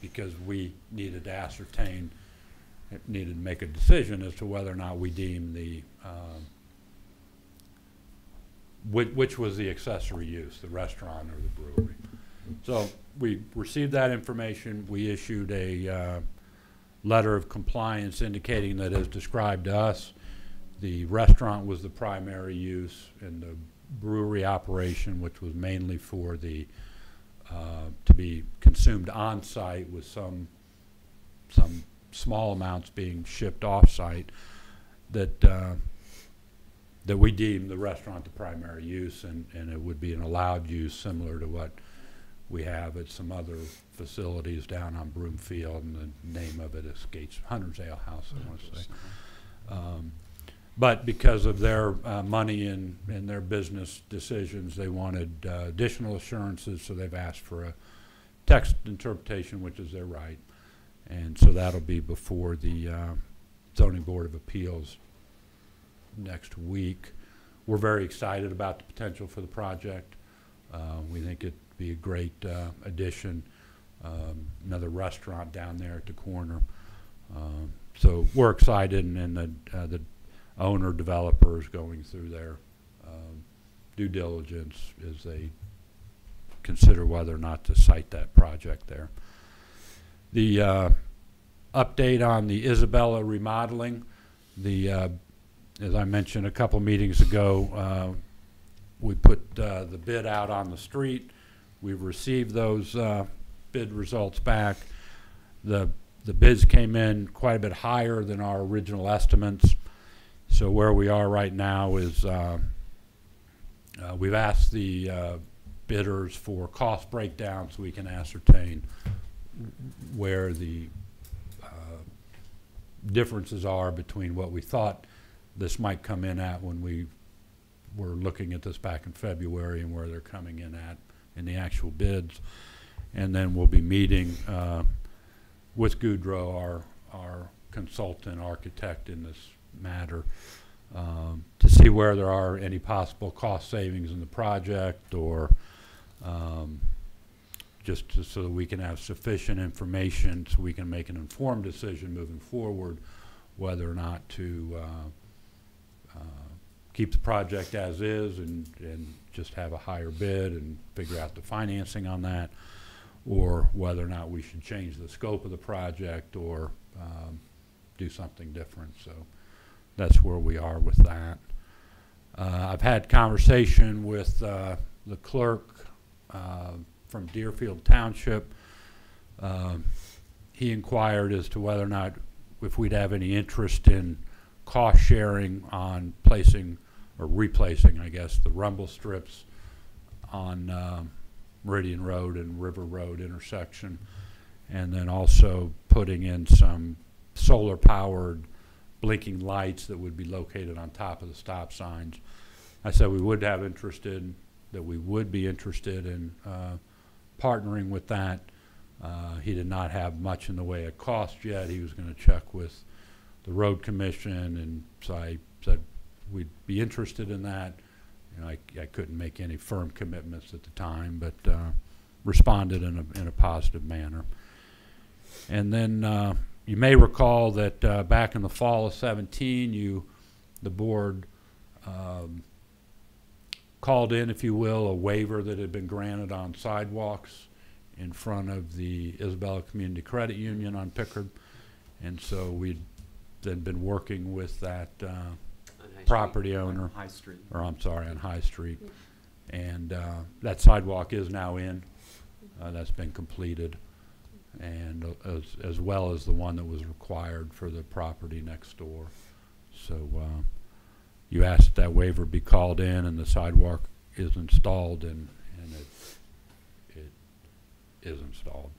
because we needed to ascertain, needed to make a decision as to whether or not we deem the which was the accessory use, the restaurant or the brewery. So we received that information. We issued a letter of compliance indicating that, as described to us, the restaurant was the primary use, and the brewery operation, which was mainly for the to be consumed on site, with some small amounts being shipped off site, that that we deem the restaurant the primary use, and it would be an allowed use similar to what we have at some other facilities down on Broomfield, and the name of it escapes, Hunter's Ale House, I want to say. But because of their money and their business decisions, they wanted additional assurances, so they've asked for a text interpretation, which is their right. And so that'll be before the Zoning Board of Appeals next week. We're very excited about the potential for the project. We think it'd be a great addition, another restaurant down there at the corner. So we're excited, and the owner developer is going through their due diligence as they consider whether or not to cite that project there. The update on the Isabella remodeling, as I mentioned a couple meetings ago, we put the bid out on the street. We've received those bid results back. The bids came in quite a bit higher than our original estimates. So where we are right now is we've asked the bidders for cost breakdown so we can ascertain where the differences are between what we thought this might come in at when we were looking at this back in February, and where they're coming in at in the actual bids. And then we'll be meeting with Goudreau, our consultant architect in this matter, to see where there are any possible cost savings in the project, or so that we can have sufficient information so we can make an informed decision moving forward whether or not to keep the project as is and just have a higher bid and figure out the financing on that, or whether or not we should change the scope of the project or do something different. So that's where we are with that. I've had conversation with the clerk from Deerfield Township. He inquired as to whether or not if we'd have any interest in cost sharing on placing or replacing, I guess, the rumble strips on Meridian Road and River Road intersection, and then also putting in some solar powered blinking lights that would be located on top of the stop signs. I said we would have that we would be interested in partnering with that. He did not have much in the way of cost yet. He was going to check with the road commission, and so I said we'd be interested in that. You know, I couldn't make any firm commitments at the time, but responded in a positive manner. And then you may recall that back in the fall of 17, the board called in, if you will, a waiver that had been granted on sidewalks in front of the Isabella Community Credit Union on Pickard. And so we'd then been working with that property owner. High Street. Or I'm sorry, on High Street. And that sidewalk is now in. That's been completed. and as well as the one that was required for the property next door. So you asked that waiver be called in, and the sidewalk is installed, and it is installed.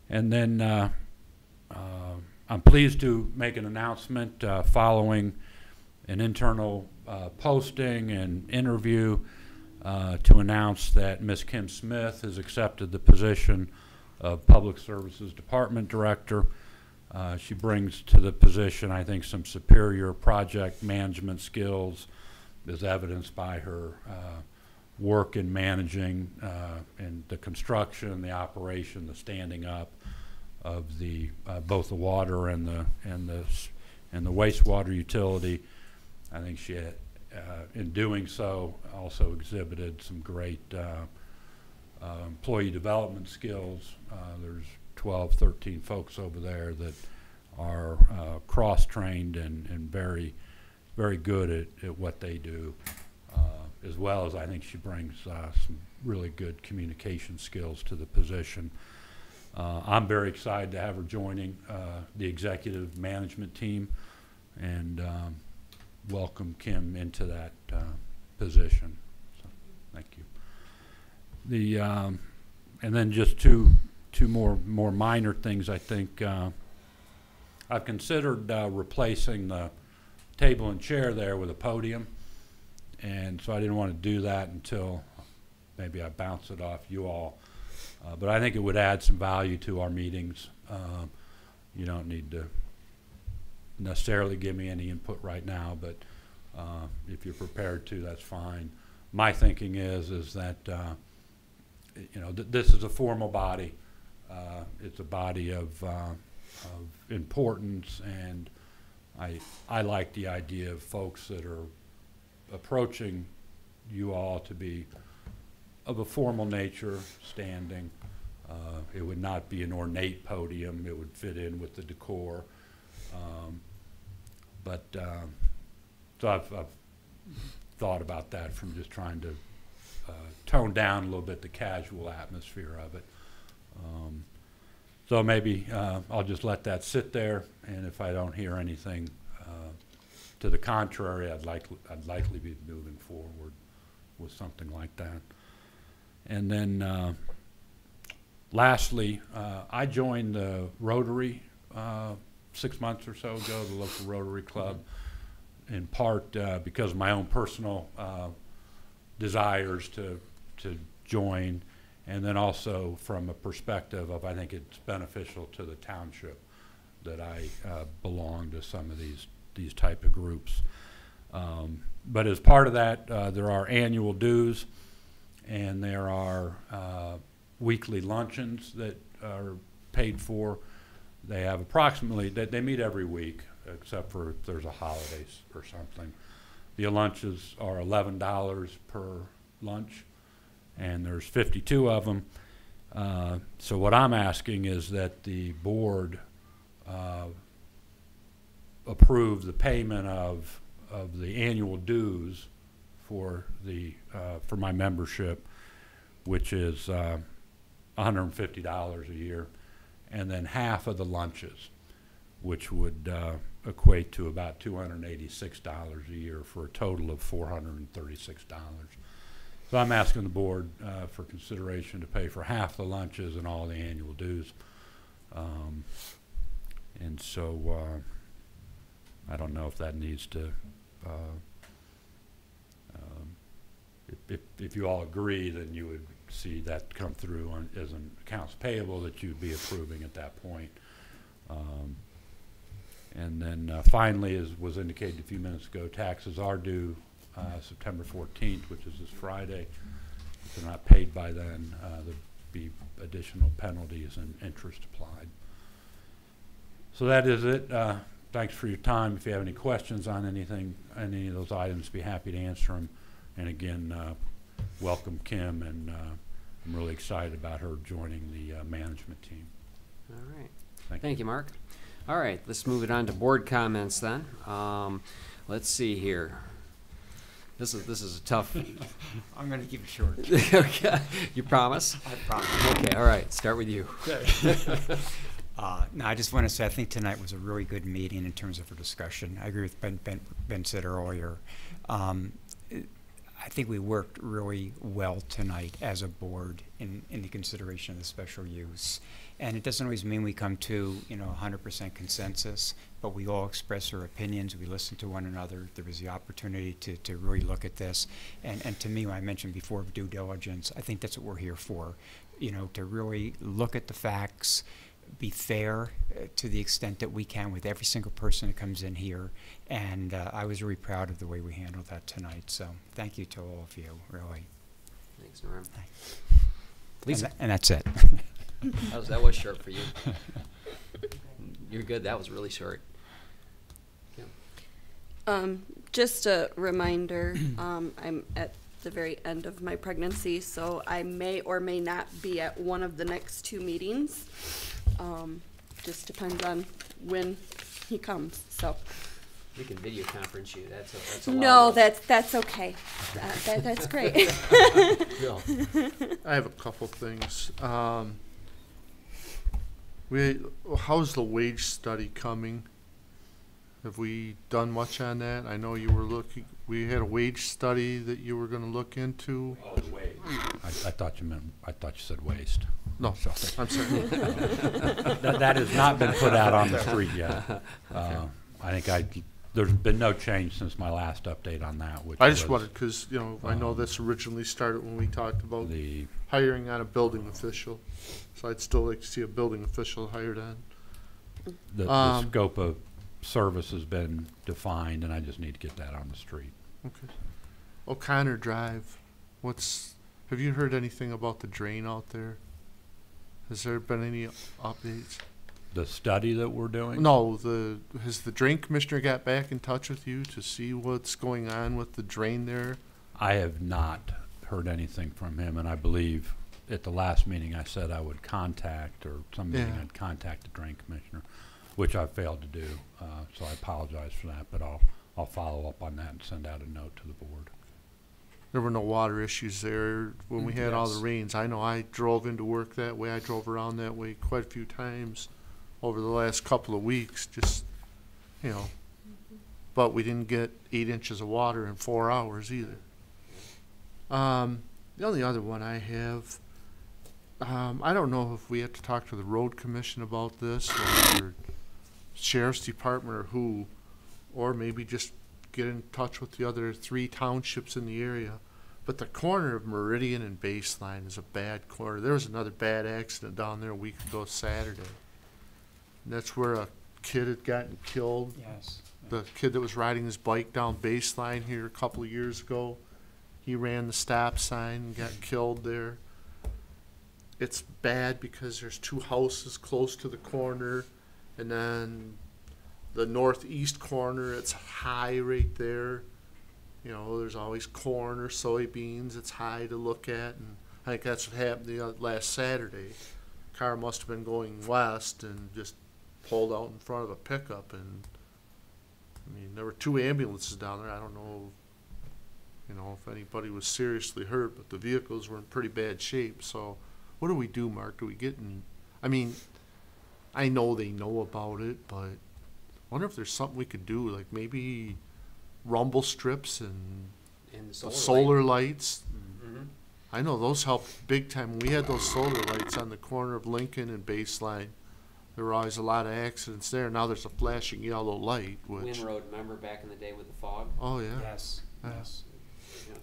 And then I'm pleased to make an announcement following an internal posting and interview to announce that Ms. Kim Smith has accepted the position of Public Services Department Director. She brings to the position, I think, some superior project management skills, as evidenced by her work in managing in the construction, the operation, the standing up of the both the water and the wastewater utility. I think she, in doing so, also exhibited some great employee development skills. There's 12, 13 folks over there that are cross-trained and very, very good at what they do, as well as I think she brings some really good communication skills to the position. I'm very excited to have her joining the executive management team, and welcome Kim into that position. So, thank you. The and then just two more minor things. I think I've considered replacing the table and chair there with a podium, and so I didn't want to do that until maybe I bounce it off you all. But I think it would add some value to our meetings. You don't need to necessarily give me any input right now, but if you're prepared to, that's fine. My thinking is that you know, this is a formal body. It's a body of importance, and I like the idea of folks that are approaching you all to be of a formal nature, standing. It would not be an ornate podium. It would fit in with the decor. So I've thought about that from just trying to tone down a little bit the casual atmosphere of it. So maybe I'll just let that sit there, and if I don't hear anything to the contrary, I'd likely be moving forward with something like that. And then lastly, I joined the Rotary 6 months or so ago, the local Rotary Club, in part because of my own personal desires to join, and then also from a perspective of I think it's beneficial to the township that I belong to some of these type of groups. But as part of that, there are annual dues, and there are weekly luncheons that are paid for. They have approximately, they meet every week, except for if there's a holiday or something. The lunches are $11 per lunch, and there's 52 of them. So what I'm asking is that the board approve the payment of the annual dues for my membership, which is $150 a year, and then half of the lunches, which would equate to about $286 a year, for a total of $436. So I'm asking the board for consideration to pay for half the lunches and all the annual dues. And so I don't know if that needs to, if you all agree, then you would see that come through as an accounts payable that you'd be approving at that point. And then finally, as was indicated a few minutes ago, taxes are due September 14th, which is this Friday. If they're not paid by then, there'll be additional penalties and interest applied. So that is it. Thanks for your time. If you have any questions on anything, any of those items, be happy to answer them. And again, welcome Kim, and I'm really excited about her joining the management team. All right. Thank you, Mark. All right, let's move it on to board comments then. Let's see here. This is a tough. I'm gonna keep it short. Okay, you promise? I promise. Okay, all right. Start with you. No, I just want to say I think tonight was a really good meeting in terms of our discussion. I agree with Ben said earlier. I think we worked really well tonight as a board in the consideration of the special use. And it doesn't always mean we come to 100% consensus, but we all express our opinions. We listen to one another. There was the opportunity to really look at this. And to me, when I mentioned before due diligence, I think that's what we're here for, to really look at the facts, be fair to the extent that we can with every single person that comes in here. And I was really proud of the way we handled that tonight. So thank you to all of you, really. Thanks, Norm. Lisa. And that's it. That was short for you. You're good. That was really short. Yeah. Just a reminder, I'm at the very end of my pregnancy, so I may or may not be at one of the next 2 meetings. Just depends on when he comes, so. We can video conference you. That's No, allowable. that's okay. That's great. Bill. I have a couple things. How's the wage study coming? Have we done much on that? I know you were looking, we had a wage study that you were gonna look into. Oh, the wage. I thought you said waste. No, I'm sorry. That has not been put out on the street yet. I think there's been no change since my last update on that. I just wanted, because, I know this originally started when we talked about the hiring on a building official. So I'd still like to see a building official hired on. the scope of service has been defined, and I just need to get that on the street. Okay. O'Connor Drive, have you heard anything about the drain out there? Has there been any updates? The study that we're doing? No, has the drain commissioner got back in touch with you to see what's going on with the drain there? I have not heard anything from him, and I believe at the last meeting I said I would contact, or some meeting I'd contact the drain commissioner, which I failed to do. So I apologize for that, but I'll follow up on that and send out a note to the board. There were no water issues there when we had all the rains. I know I drove into work that way. I drove around that way quite a few times over the last couple of weeks, just, but we didn't get 8 inches of water in 4 hours either. The only other one I have, I don't know if we have to talk to the road commission about this, or sheriff's department, or who, or maybe just get in touch with the other 3 townships in the area. But the corner of Meridian and Baseline is a bad corner. There was another bad accident down there a week ago Saturday. And that's where a kid had gotten killed. Yes. The kid that was riding his bike down Baseline here a couple of years ago, he ran the stop sign and got killed there. It's bad because there's 2 houses close to the corner, and then the northeast corner, it's high right there. There's always corn or soybeans. It's high to look at, and I think that's what happened last Saturday. Car must have been going west and just pulled out in front of a pickup, and there were 2 ambulances down there. I don't know, if anybody was seriously hurt, but the vehicles were in pretty bad shape. So, what do we do, Mark? Do we get in? I know they know about it, but I wonder if there's something we could do, like maybe rumble strips and the solar lights. Mm-hmm. I know those help big time. We had those solar lights on the corner of Lincoln and Baseline. There were always a lot of accidents there. Now there's a flashing yellow light. Wynn Road, remember back in the day with the fog? Oh, yeah. Yes. Yes.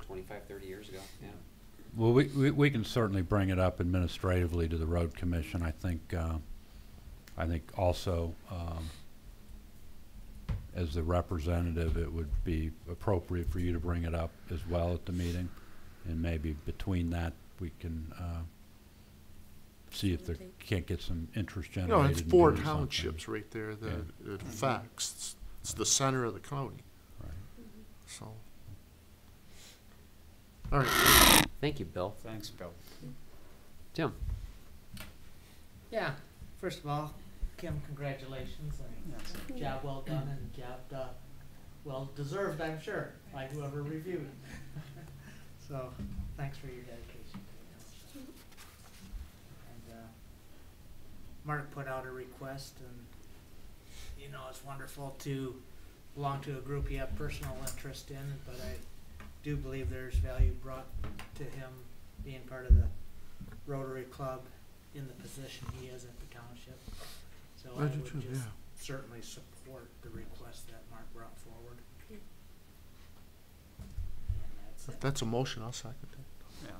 25, 30 years ago, yeah. Well, we can certainly bring it up administratively to the road commission. I think also, as the representative, it would be appropriate for you to bring it up as well at the meeting, and maybe between that we can see if they can't get some interest generated. It's in 4 doing townships something. right there that it affects. It's the center of the county. Right. So, all right. Thank you, Bill. Thanks, Bill. Tim. Yeah, first of all, Kim, congratulations, and job well done, and job well deserved, I'm sure, by whoever reviewed it. So, thanks for your dedication to the township. And Mark put out a request, and you know, it's wonderful to belong to a group you have personal interest in, but I do believe there's value brought to him being part of the Rotary Club in the position he is at the township. So I would just certainly support the request that Mark brought forward. And that's If it. that's a motion, I'll second it. Yeah.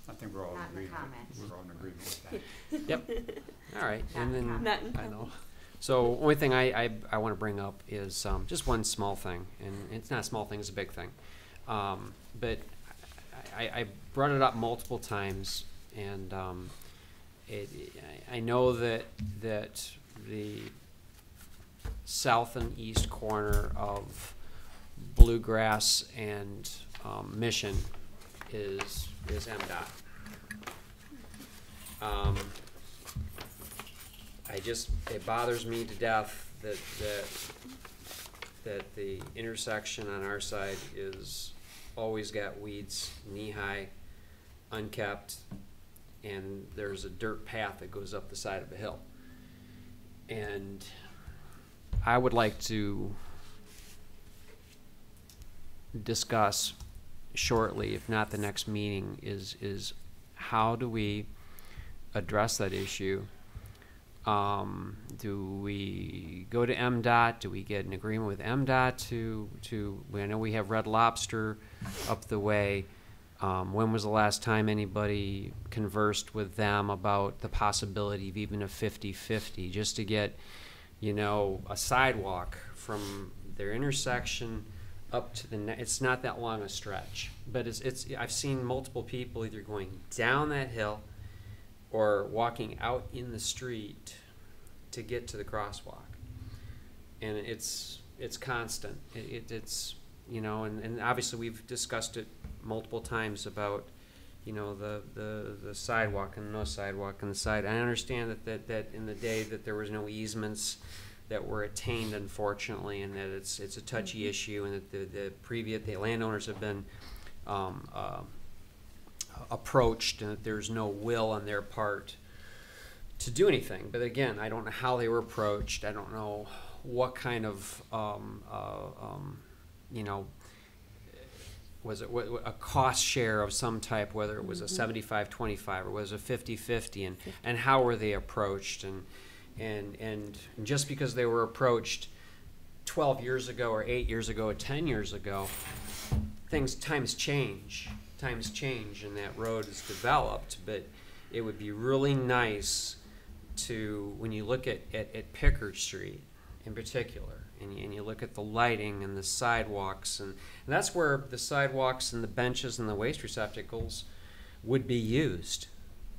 I think we're all Not in in the agreement. comments. We're all in agreement with that. Yep. All right, Not and then, comment. Not in I know. So, only thing I want to bring up is just one small thing, and it's not a small thing, it's a big thing. But I brought it up multiple times, and I know that the south and east corner of Bluegrass and Mission is MDOT. It bothers me to death that the intersection on our side is always got weeds knee-high, unkept, and there's a dirt path that goes up the side of a hill. And I would like to discuss shortly, if not the next meeting, is how do we address that issue? Do we go to MDOT? Do we get an agreement with MDOT I know we have Red Lobster up the way. When was the last time anybody conversed with them about the possibility of even a 50-50, just to get, you know, a sidewalk from their intersection up to it's not that long a stretch, but I've seen multiple people either going down that hill or walking out in the street to get to the crosswalk, and it's constant. It's you know, and obviously we've discussed it multiple times about, you know, the sidewalk and no sidewalk and the side. I understand that in the day that there was no easements that were attained, unfortunately, and that it's a touchy issue, and that the landowners have been approached, and that there's no will on their part to do anything. But again, I don't know how they were approached. I don't know what kind of you know, was it a cost share of some type, whether it was a 75-25 or was it 50-50, and how were they approached, and just because they were approached 12 years ago or 8 years ago or 10 years ago, times change, and that road is developed. But it would be really nice to, when you look at Pickard Street in particular, and you look at the lighting and the sidewalks, and that's where the sidewalks and the benches and the waste receptacles would be used,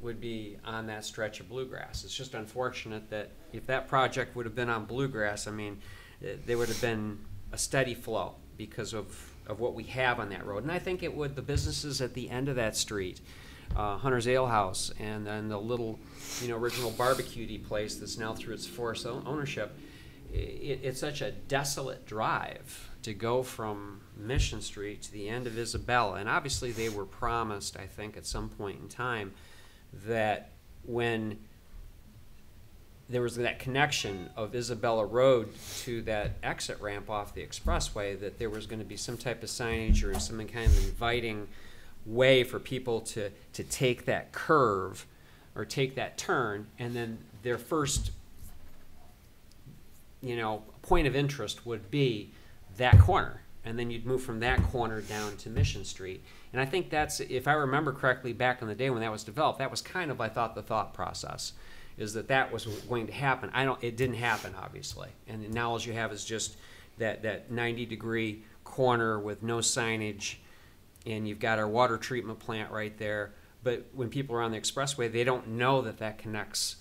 would be on that stretch of Bluegrass. It's just unfortunate that if that project would have been on Bluegrass, I mean, there would have been a steady flow because of what we have on that road. And I think it would, the businesses at the end of that street, Hunter's Ale House, and then the little, you know, original barbecue place that's now through its forced ownership, it's such a desolate drive to go from Mission Street to the end of Isabella. And obviously they were promised, I think, at some point in time, that when there was that connection of Isabella Road to that exit ramp off the expressway, that there was going to be some type of signage or some kind of inviting way for people to take that curve or take that turn, and then their first, you know, point of interest would be that corner, and then you'd move from that corner down to Mission Street. And I think that's, if I remember correctly, back in the day when that was developed, that was kind of, I thought, the thought process, is that was going to happen. It didn't happen, obviously, and now all you have is just that 90-degree corner with no signage, and you've got our water treatment plant right there. But when people are on the expressway, they don't know that that connects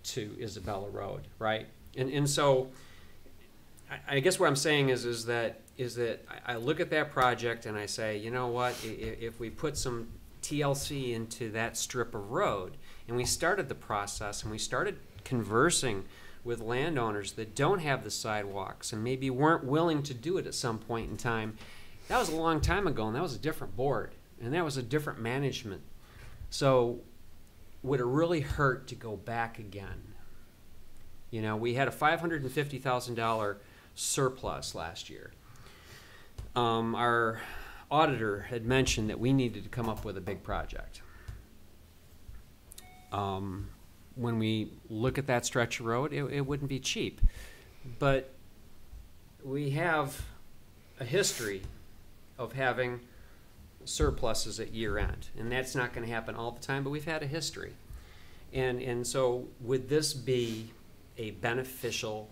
to Isabella Road, right? And so I guess what I'm saying is that I look at that project and I say, you know what, if we put some TLC into that strip of road, and we started the process and we started conversing with landowners that don't have the sidewalks and maybe weren't willing to do it at some point in time. That was a long time ago, and that was a different board, and that was a different management. So would it really hurt to go back again? You know, we had a $550,000 surplus last year. Our auditor had mentioned that we needed to come up with a big project. When we look at that stretch of road, it wouldn't be cheap. But we have a history of having surpluses at year end. And that's not going to happen all the time, but we've had a history. And so would this be a beneficial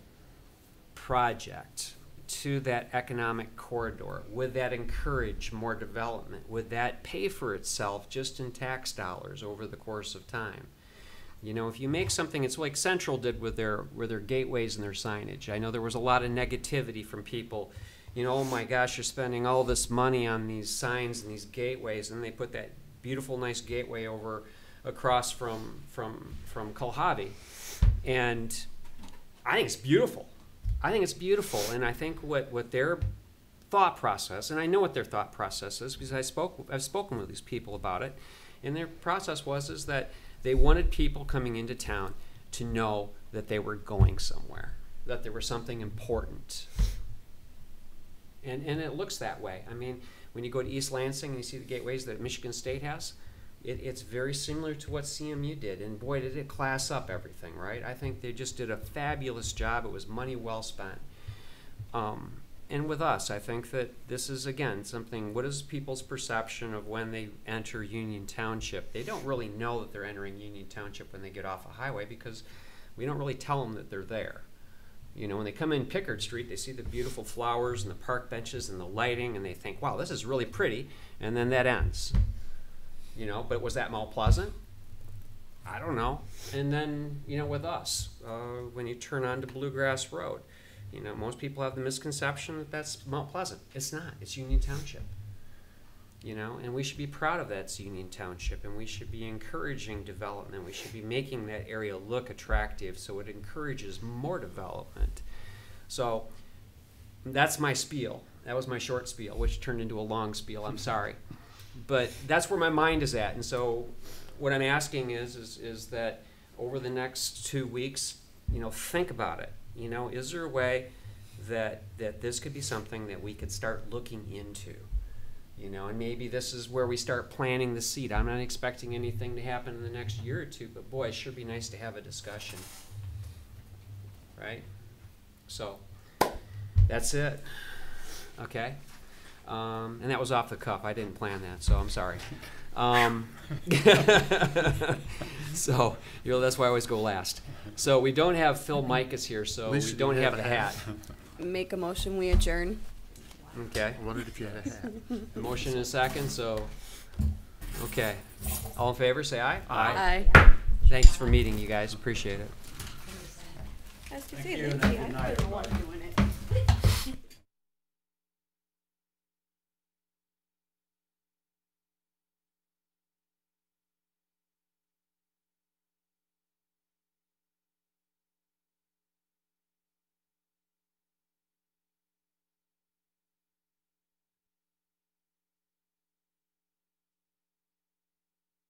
project to that economic corridor? Would that encourage more development? Would that pay for itself just in tax dollars over the course of time? You know, if you make something, it's like Central did with their gateways and their signage. I know there was a lot of negativity from people. You know, oh my gosh, you're spending all this money on these signs and these gateways, and they put that beautiful, nice gateway over across from Culhave. And I think it's beautiful. I think it's beautiful, and I think what their thought process, and I know what their thought process is because I've spoken with these people about it, and their process is that they wanted people coming into town to know that they were going somewhere, that there was something important. And it looks that way. I mean, when you go to East Lansing and you see the gateways that Michigan State has, it's very similar to what CMU did. And boy, did it class up everything, right? I think they just did a fabulous job. It was money well spent. And with us, I think that this is, again, something, what is people's perception of when they enter Union Township? They don't really know that they're entering Union Township when they get off a highway because we don't really tell them that they're there. You know, when they come in Pickard Street, they see the beautiful flowers and the park benches and the lighting, and they think, wow, this is really pretty, and then that ends. You know, but was that Mount Pleasant? I don't know. And then, you know, with us, when you turn onto Bluegrass Road, you know, most people have the misconception that that's Mount Pleasant. It's not. It's Union Township. You know, and we should be proud of that it's Union Township, and we should be encouraging development. We should be making that area look attractive so it encourages more development. So that's my spiel. That was my short spiel, which turned into a long spiel. I'm sorry. But that's where my mind is at. And so what I'm asking is that over the next 2 weeks, you know, think about it. You know, is there a way that this could be something that we could start looking into? You know, and maybe this is where we start planting the seed. I'm not expecting anything to happen in the next year or two, but boy, it sure be nice to have a discussion. Right? So, that's it. Okay? And that was off the cuff. I didn't plan that, so I'm sorry. So, you know, that's why I always go last. So we don't have Phil Micus here, so we don't have the hat. Make a motion, we adjourn. Okay. I wondered if you had a hat. A motion and a second, so, okay. All in favor, say aye. Aye. Thanks for meeting, you guys. Appreciate it. Thank you.